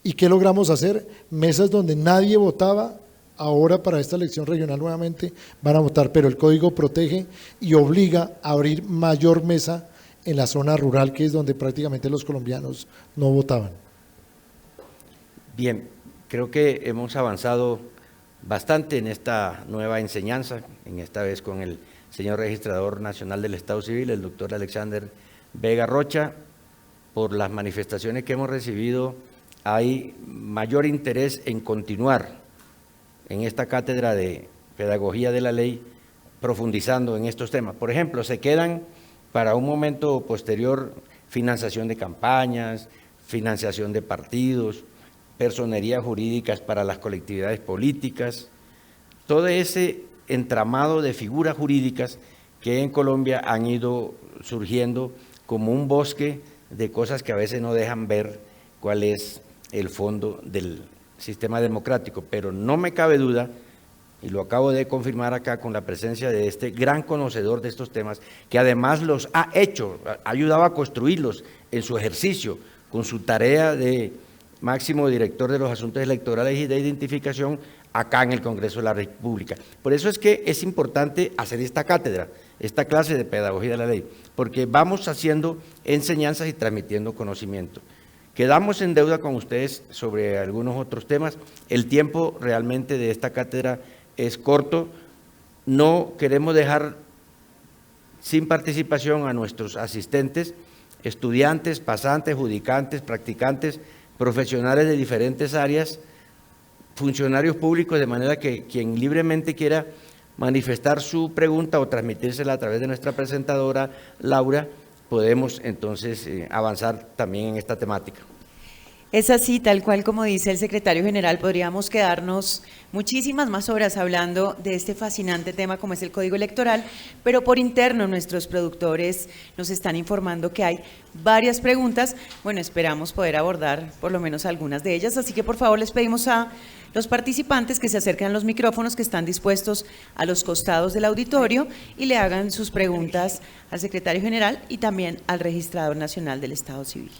¿Y qué logramos hacer? Mesas donde nadie votaba, ahora para esta elección regional nuevamente van a votar, pero el código protege y obliga a abrir mayor mesa en la zona rural, que es donde prácticamente los colombianos no votaban? Bien, creo que hemos avanzado bastante en esta nueva enseñanza, en esta vez con el señor Registrador Nacional del Estado Civil, el doctor Alexander Vega Rocha. Por las manifestaciones que hemos recibido, hay mayor interés en continuar en esta cátedra de Pedagogía de la Ley, profundizando en estos temas. Por ejemplo, se quedan para un momento posterior financiación de campañas, financiación de partidos, personerías jurídicas para las colectividades políticas, todo ese entramado de figuras jurídicas que en Colombia han ido surgiendo como un bosque de cosas que a veces no dejan ver cuál es el fondo del sistema democrático, pero no me cabe duda, y lo acabo de confirmar acá con la presencia de este gran conocedor de estos temas, que además los ha hecho, ha ayudado a construirlos en su ejercicio, con su tarea de máximo director de los asuntos electorales y de identificación acá en el Congreso de la República. Por eso es que es importante hacer esta cátedra, esta clase de Pedagogía de la Ley, porque vamos haciendo enseñanzas y transmitiendo conocimiento. Quedamos en deuda con ustedes sobre algunos otros temas. El tiempo realmente de esta cátedra es corto. No queremos dejar sin participación a nuestros asistentes, estudiantes, pasantes, judicantes, practicantes, profesionales de diferentes áreas, funcionarios públicos, de manera que quien libremente quiera manifestar su pregunta o transmitírsela a través de nuestra presentadora Laura, podemos entonces avanzar también en esta temática. Es así, tal cual como dice el secretario general, podríamos quedarnos muchísimas más horas hablando de este fascinante tema como es el Código Electoral, pero por interno nuestros productores nos están informando que hay varias preguntas. Bueno, esperamos poder abordar por lo menos algunas de ellas, así que por favor les pedimos a los participantes que se acerquen a los micrófonos que están dispuestos a los costados del auditorio y le hagan sus preguntas al secretario general y también al Registrador Nacional del Estado Civil.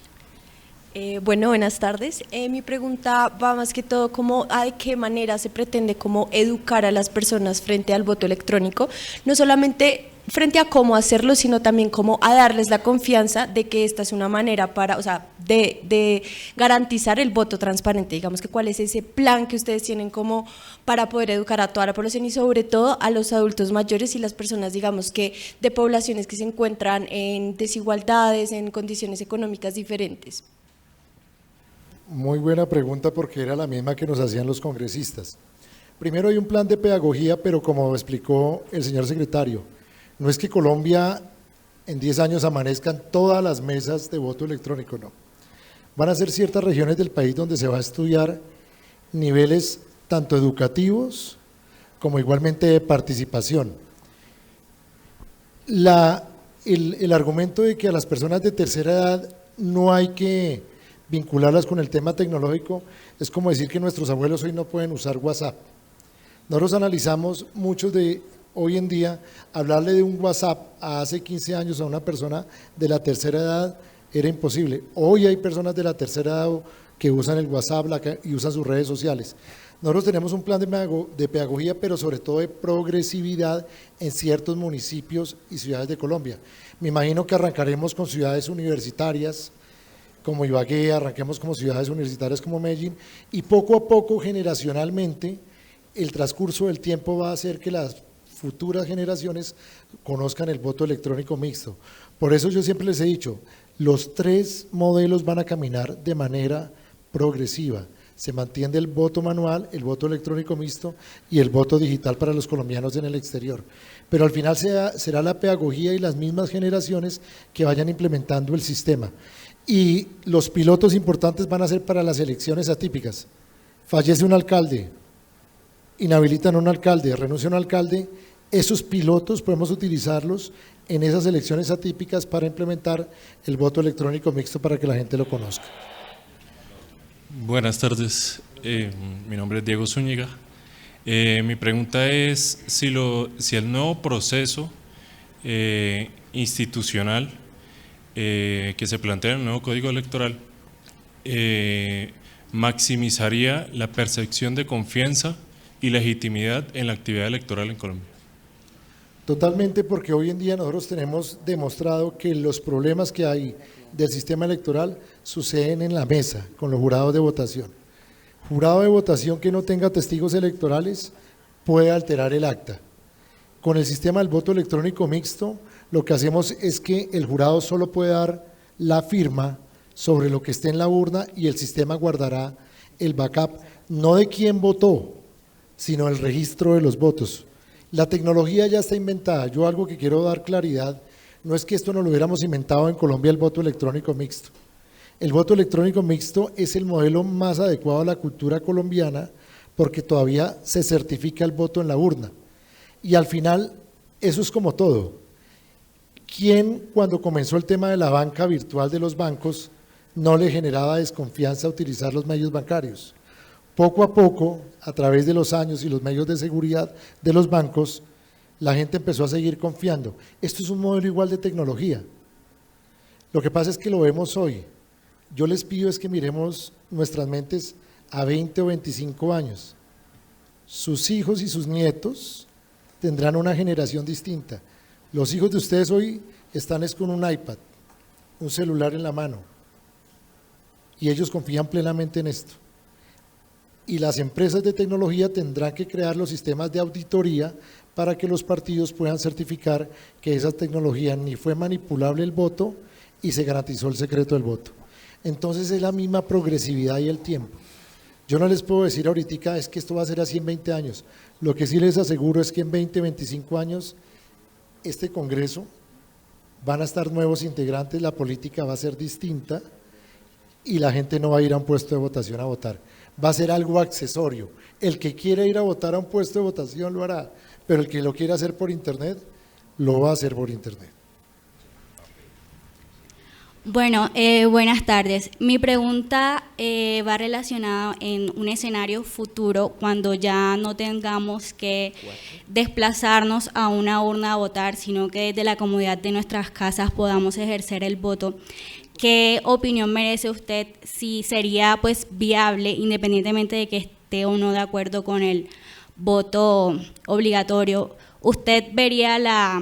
Bueno, buenas tardes. Mi pregunta va más que todo como de qué manera se pretende como educar a las personas frente al voto electrónico, no solamente frente a cómo hacerlo, sino también como a darles la confianza de que esta es una manera para, o sea, de garantizar el voto transparente. Digamos que cuál es ese plan que ustedes tienen como para poder educar a toda la población y sobre todo a los adultos mayores y las personas, digamos que de poblaciones que se encuentran en desigualdades, en condiciones económicas diferentes. Muy buena pregunta, porque era la misma que nos hacían los congresistas. Primero, hay un plan de pedagogía, pero como explicó el señor secretario, no es que Colombia en 10 años amanezcan todas las mesas de voto electrónico, no. Van a ser ciertas regiones del país donde se va a estudiar niveles tanto educativos como igualmente de participación. El argumento de que a las personas de tercera edad no hay que vincularlas con el tema tecnológico es como decir que nuestros abuelos hoy no pueden usar WhatsApp. Nosotros analizamos muchos de hoy en día, hablarle de un WhatsApp a hace 15 años a una persona de la tercera edad era imposible. Hoy hay personas de la tercera edad que usan el WhatsApp y usan sus redes sociales. Nosotros tenemos un plan de pedagogía, pero sobre todo de progresividad en ciertos municipios y ciudades de Colombia. Me imagino que arrancaremos con ciudades universitarias, como Ibagué, arranquemos como ciudades universitarias como Medellín, y poco a poco, generacionalmente, el transcurso del tiempo va a hacer que las futuras generaciones conozcan el voto electrónico mixto. Por eso yo siempre les he dicho, los tres modelos van a caminar de manera progresiva. Se mantiene el voto manual, el voto electrónico mixto y el voto digital para los colombianos en el exterior. Pero al final será la pedagogía y las mismas generaciones que vayan implementando el sistema. Y los pilotos importantes van a ser para las elecciones atípicas. Fallece un alcalde, inhabilitan a un alcalde, renuncia a un alcalde, esos pilotos podemos utilizarlos en esas elecciones atípicas para implementar el voto electrónico mixto para que la gente lo conozca. Buenas tardes, mi nombre es Diego Zúñiga. Mi pregunta es si el nuevo proceso institucional que se plantea en el nuevo Código Electoral maximizaría la percepción de confianza y legitimidad en la actividad electoral en Colombia. Totalmente, porque hoy en día nosotros tenemos demostrado que los problemas que hay del sistema electoral suceden en la mesa, con los jurados de votación. Jurado de votación que no tenga testigos electorales puede alterar el acta. Con el sistema del voto electrónico mixto, lo que hacemos es que el jurado solo puede dar la firma sobre lo que esté en la urna y el sistema guardará el backup, no de quién votó, sino el registro de los votos. La tecnología ya está inventada. Yo algo que quiero dar claridad, no es que esto no lo hubiéramos inventado en Colombia, el voto electrónico mixto. El voto electrónico mixto es el modelo más adecuado a la cultura colombiana porque todavía se certifica el voto en la urna. Y al final, eso es como todo. ¿Quién, cuando comenzó el tema de la banca virtual de los bancos, no le generaba desconfianza utilizar los medios bancarios? Poco a poco, a través de los años y los medios de seguridad de los bancos, la gente empezó a seguir confiando. Esto es un modelo igual de tecnología. Lo que pasa es que lo vemos hoy. Yo les pido es que miremos nuestras mentes a 20 o 25 años. Sus hijos y sus nietos tendrán una generación distinta. Los hijos de ustedes hoy están con un iPad, un celular en la mano, y ellos confían plenamente en esto. Y las empresas de tecnología tendrán que crear los sistemas de auditoría para que los partidos puedan certificar que esa tecnología ni fue manipulable el voto y se garantizó el secreto del voto. Entonces es la misma progresividad y el tiempo. Yo no les puedo decir ahorita es que esto va a ser así en 20 años. Lo que sí les aseguro es que en 20, 25 años este Congreso van a estar nuevos integrantes, la política va a ser distinta y la gente no va a ir a un puesto de votación a votar. Va a ser algo accesorio. El que quiera ir a votar a un puesto de votación lo hará, pero el que lo quiera hacer por internet, lo va a hacer por internet. Bueno, buenas tardes. Mi pregunta va relacionada en un escenario futuro cuando ya no tengamos que desplazarnos a una urna a votar, sino que desde la comodidad de nuestras casas podamos ejercer el voto. ¿Qué opinión merece usted si sería pues viable, independientemente de que esté o no de acuerdo con el voto obligatorio? ¿Usted vería la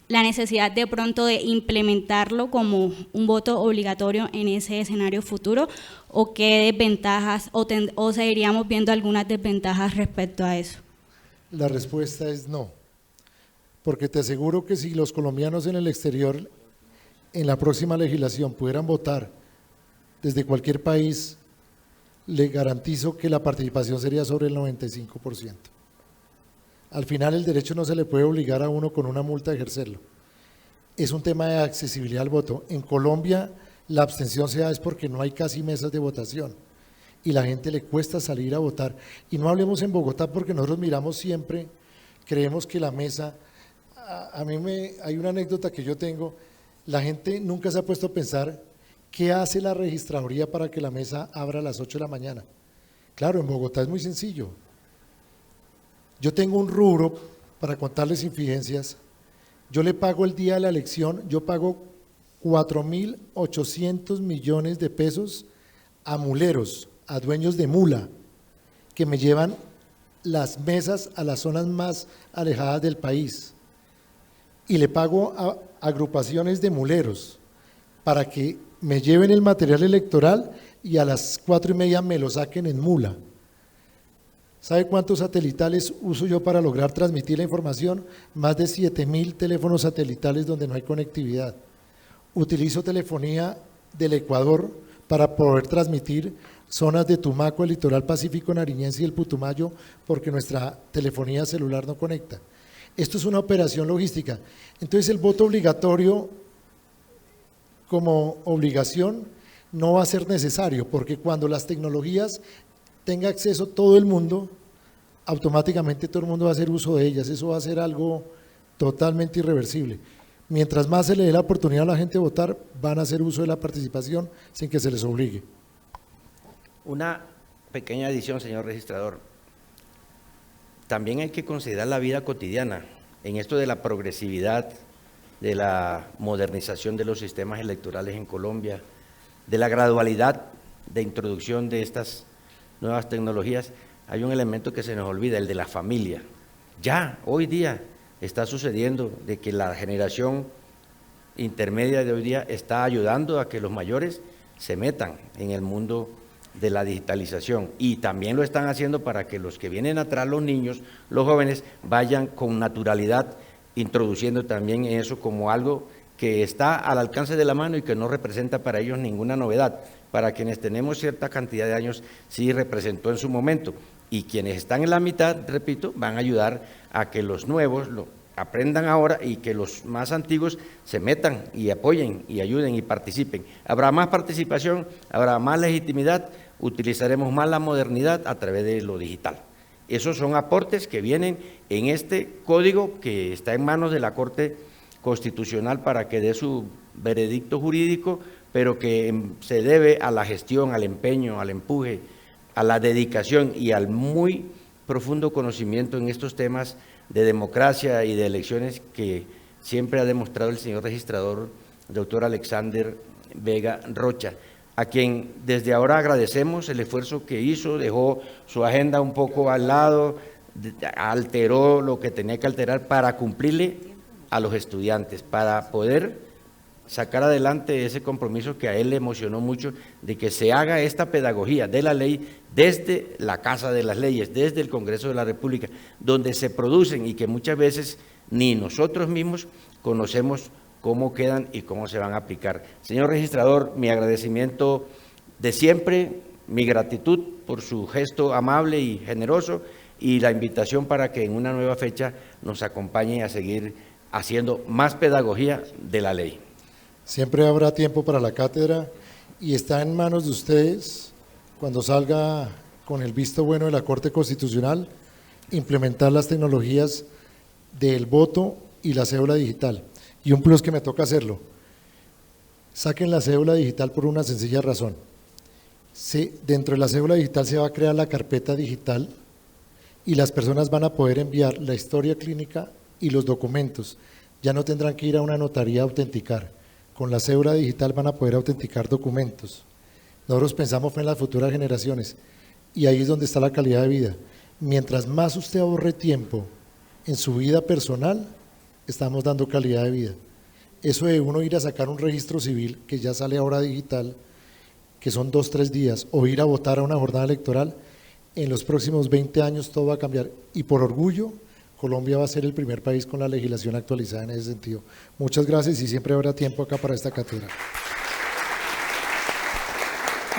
necesidad de pronto de implementarlo como un voto obligatorio en ese escenario futuro? ¿O qué desventajas o seguiríamos viendo algunas desventajas respecto a eso? La respuesta es no, porque te aseguro que si los colombianos en el exterior en la próxima legislación pudieran votar desde cualquier país, le garantizo que la participación sería sobre el 95%. Al final el derecho no se le puede obligar a uno con una multa a ejercerlo. Es un tema de accesibilidad al voto. En Colombia la abstención se da es porque no hay casi mesas de votación y la gente le cuesta salir a votar. Y no hablemos en Bogotá porque nosotros miramos siempre, creemos que la mesa, hay una anécdota que yo tengo. La gente nunca se ha puesto a pensar qué hace la registraduría para que la mesa abra a las 8 de la mañana. Claro, en Bogotá es muy sencillo. Yo tengo un rubro para contarles infidencias. Yo le pago el día de la elección, yo pago 4.800 millones de pesos a muleros, a dueños de mula, que me llevan las mesas a las zonas más alejadas del país. Y le pago a agrupaciones de muleros para que me lleven el material electoral y a las 4:30 me lo saquen en mula. ¿Sabe cuántos satelitales uso yo para lograr transmitir la información? Más de 7.000 teléfonos satelitales donde no hay conectividad. Utilizo telefonía del Ecuador para poder transmitir zonas de Tumaco, el litoral pacífico nariñense y el Putumayo, porque nuestra telefonía celular no conecta. Esto es una operación logística. Entonces el voto obligatorio como obligación no va a ser necesario, porque cuando las tecnologías tenga acceso todo el mundo, automáticamente todo el mundo va a hacer uso de ellas. Eso va a ser algo totalmente irreversible. Mientras más se le dé la oportunidad a la gente de votar, van a hacer uso de la participación sin que se les obligue. Una pequeña adición, señor registrador. También hay que considerar la vida cotidiana en esto de la progresividad, de la modernización de los sistemas electorales en Colombia, de la gradualidad de introducción de estas nuevas tecnologías. Hay un elemento que se nos olvida, el de la familia. Ya, hoy día, está sucediendo, de que la generación intermedia de hoy día está ayudando a que los mayores se metan en el mundo de la digitalización, y también lo están haciendo para que los que vienen atrás, los niños, los jóvenes, vayan con naturalidad introduciendo también eso como algo que está al alcance de la mano y que no representa para ellos ninguna novedad. Para quienes tenemos cierta cantidad de años sí representó en su momento, y quienes están en la mitad, repito, van a ayudar a que los nuevos lo aprendan ahora y que los más antiguos se metan y apoyen y ayuden y participen. Habrá más participación, habrá más legitimidad, utilizaremos más la modernidad a través de lo digital. Esos son aportes que vienen en este código que está en manos de la Corte Constitucional para que dé su veredicto jurídico, pero que se debe a la gestión, al empeño, al empuje, a la dedicación y al muy profundo conocimiento en estos temas de democracia y de elecciones que siempre ha demostrado el señor registrador, doctor Alexander Vega Rocha, a quien desde ahora agradecemos el esfuerzo que hizo, dejó su agenda un poco al lado, alteró lo que tenía que alterar para cumplirle a los estudiantes, para poder sacar adelante ese compromiso que a él le emocionó mucho, de que se haga esta pedagogía de la ley desde la Casa de las Leyes, desde el Congreso de la República, donde se producen y que muchas veces ni nosotros mismos conocemos cómo quedan y cómo se van a aplicar. Señor registrador, mi agradecimiento de siempre, mi gratitud por su gesto amable y generoso, y la invitación para que en una nueva fecha nos acompañe a seguir haciendo más pedagogía de la ley. Siempre habrá tiempo para la cátedra y está en manos de ustedes, cuando salga con el visto bueno de la Corte Constitucional, implementar las tecnologías del voto y la cédula digital. Y un plus que me toca hacerlo, saquen la cédula digital por una sencilla razón. Dentro de la cédula digital se va a crear la carpeta digital y las personas van a poder enviar la historia clínica y los documentos. Ya no tendrán que ir a una notaría a autenticar. Con la cédula digital van a poder autenticar documentos. Nosotros pensamos en las futuras generaciones y ahí es donde está la calidad de vida. Mientras más usted ahorre tiempo en su vida personal, estamos dando calidad de vida. Eso de uno ir a sacar un registro civil, que ya sale ahora digital, que son 2 o 3 días, o ir a votar a una jornada electoral, en los próximos 20 años todo va a cambiar. Y por orgullo, Colombia va a ser el primer país con la legislación actualizada en ese sentido. Muchas gracias y siempre habrá tiempo acá para esta cátedra.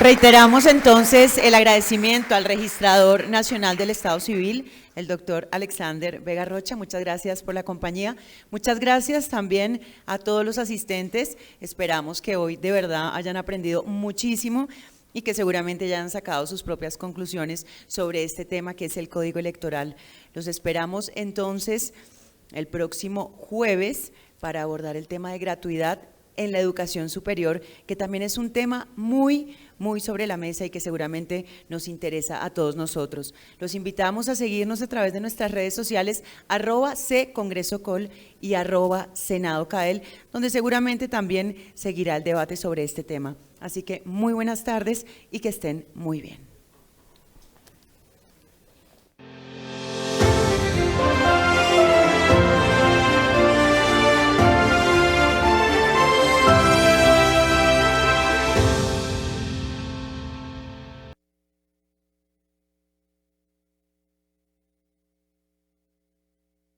Reiteramos entonces el agradecimiento al registrador nacional del Estado Civil, el doctor Alexander Vega Rocha. Muchas gracias por la compañía. Muchas gracias también a todos los asistentes. Esperamos que hoy de verdad hayan aprendido muchísimo y que seguramente ya han sacado sus propias conclusiones sobre este tema que es el Código Electoral. Los esperamos entonces el próximo jueves para abordar el tema de gratuidad en la educación superior, que también es un tema muy sobre la mesa y que seguramente nos interesa a todos nosotros. Los invitamos a seguirnos a través de nuestras redes sociales, @CongresoCol y @SenadoCael, donde seguramente también seguirá el debate sobre este tema. Así que muy buenas tardes y que estén muy bien.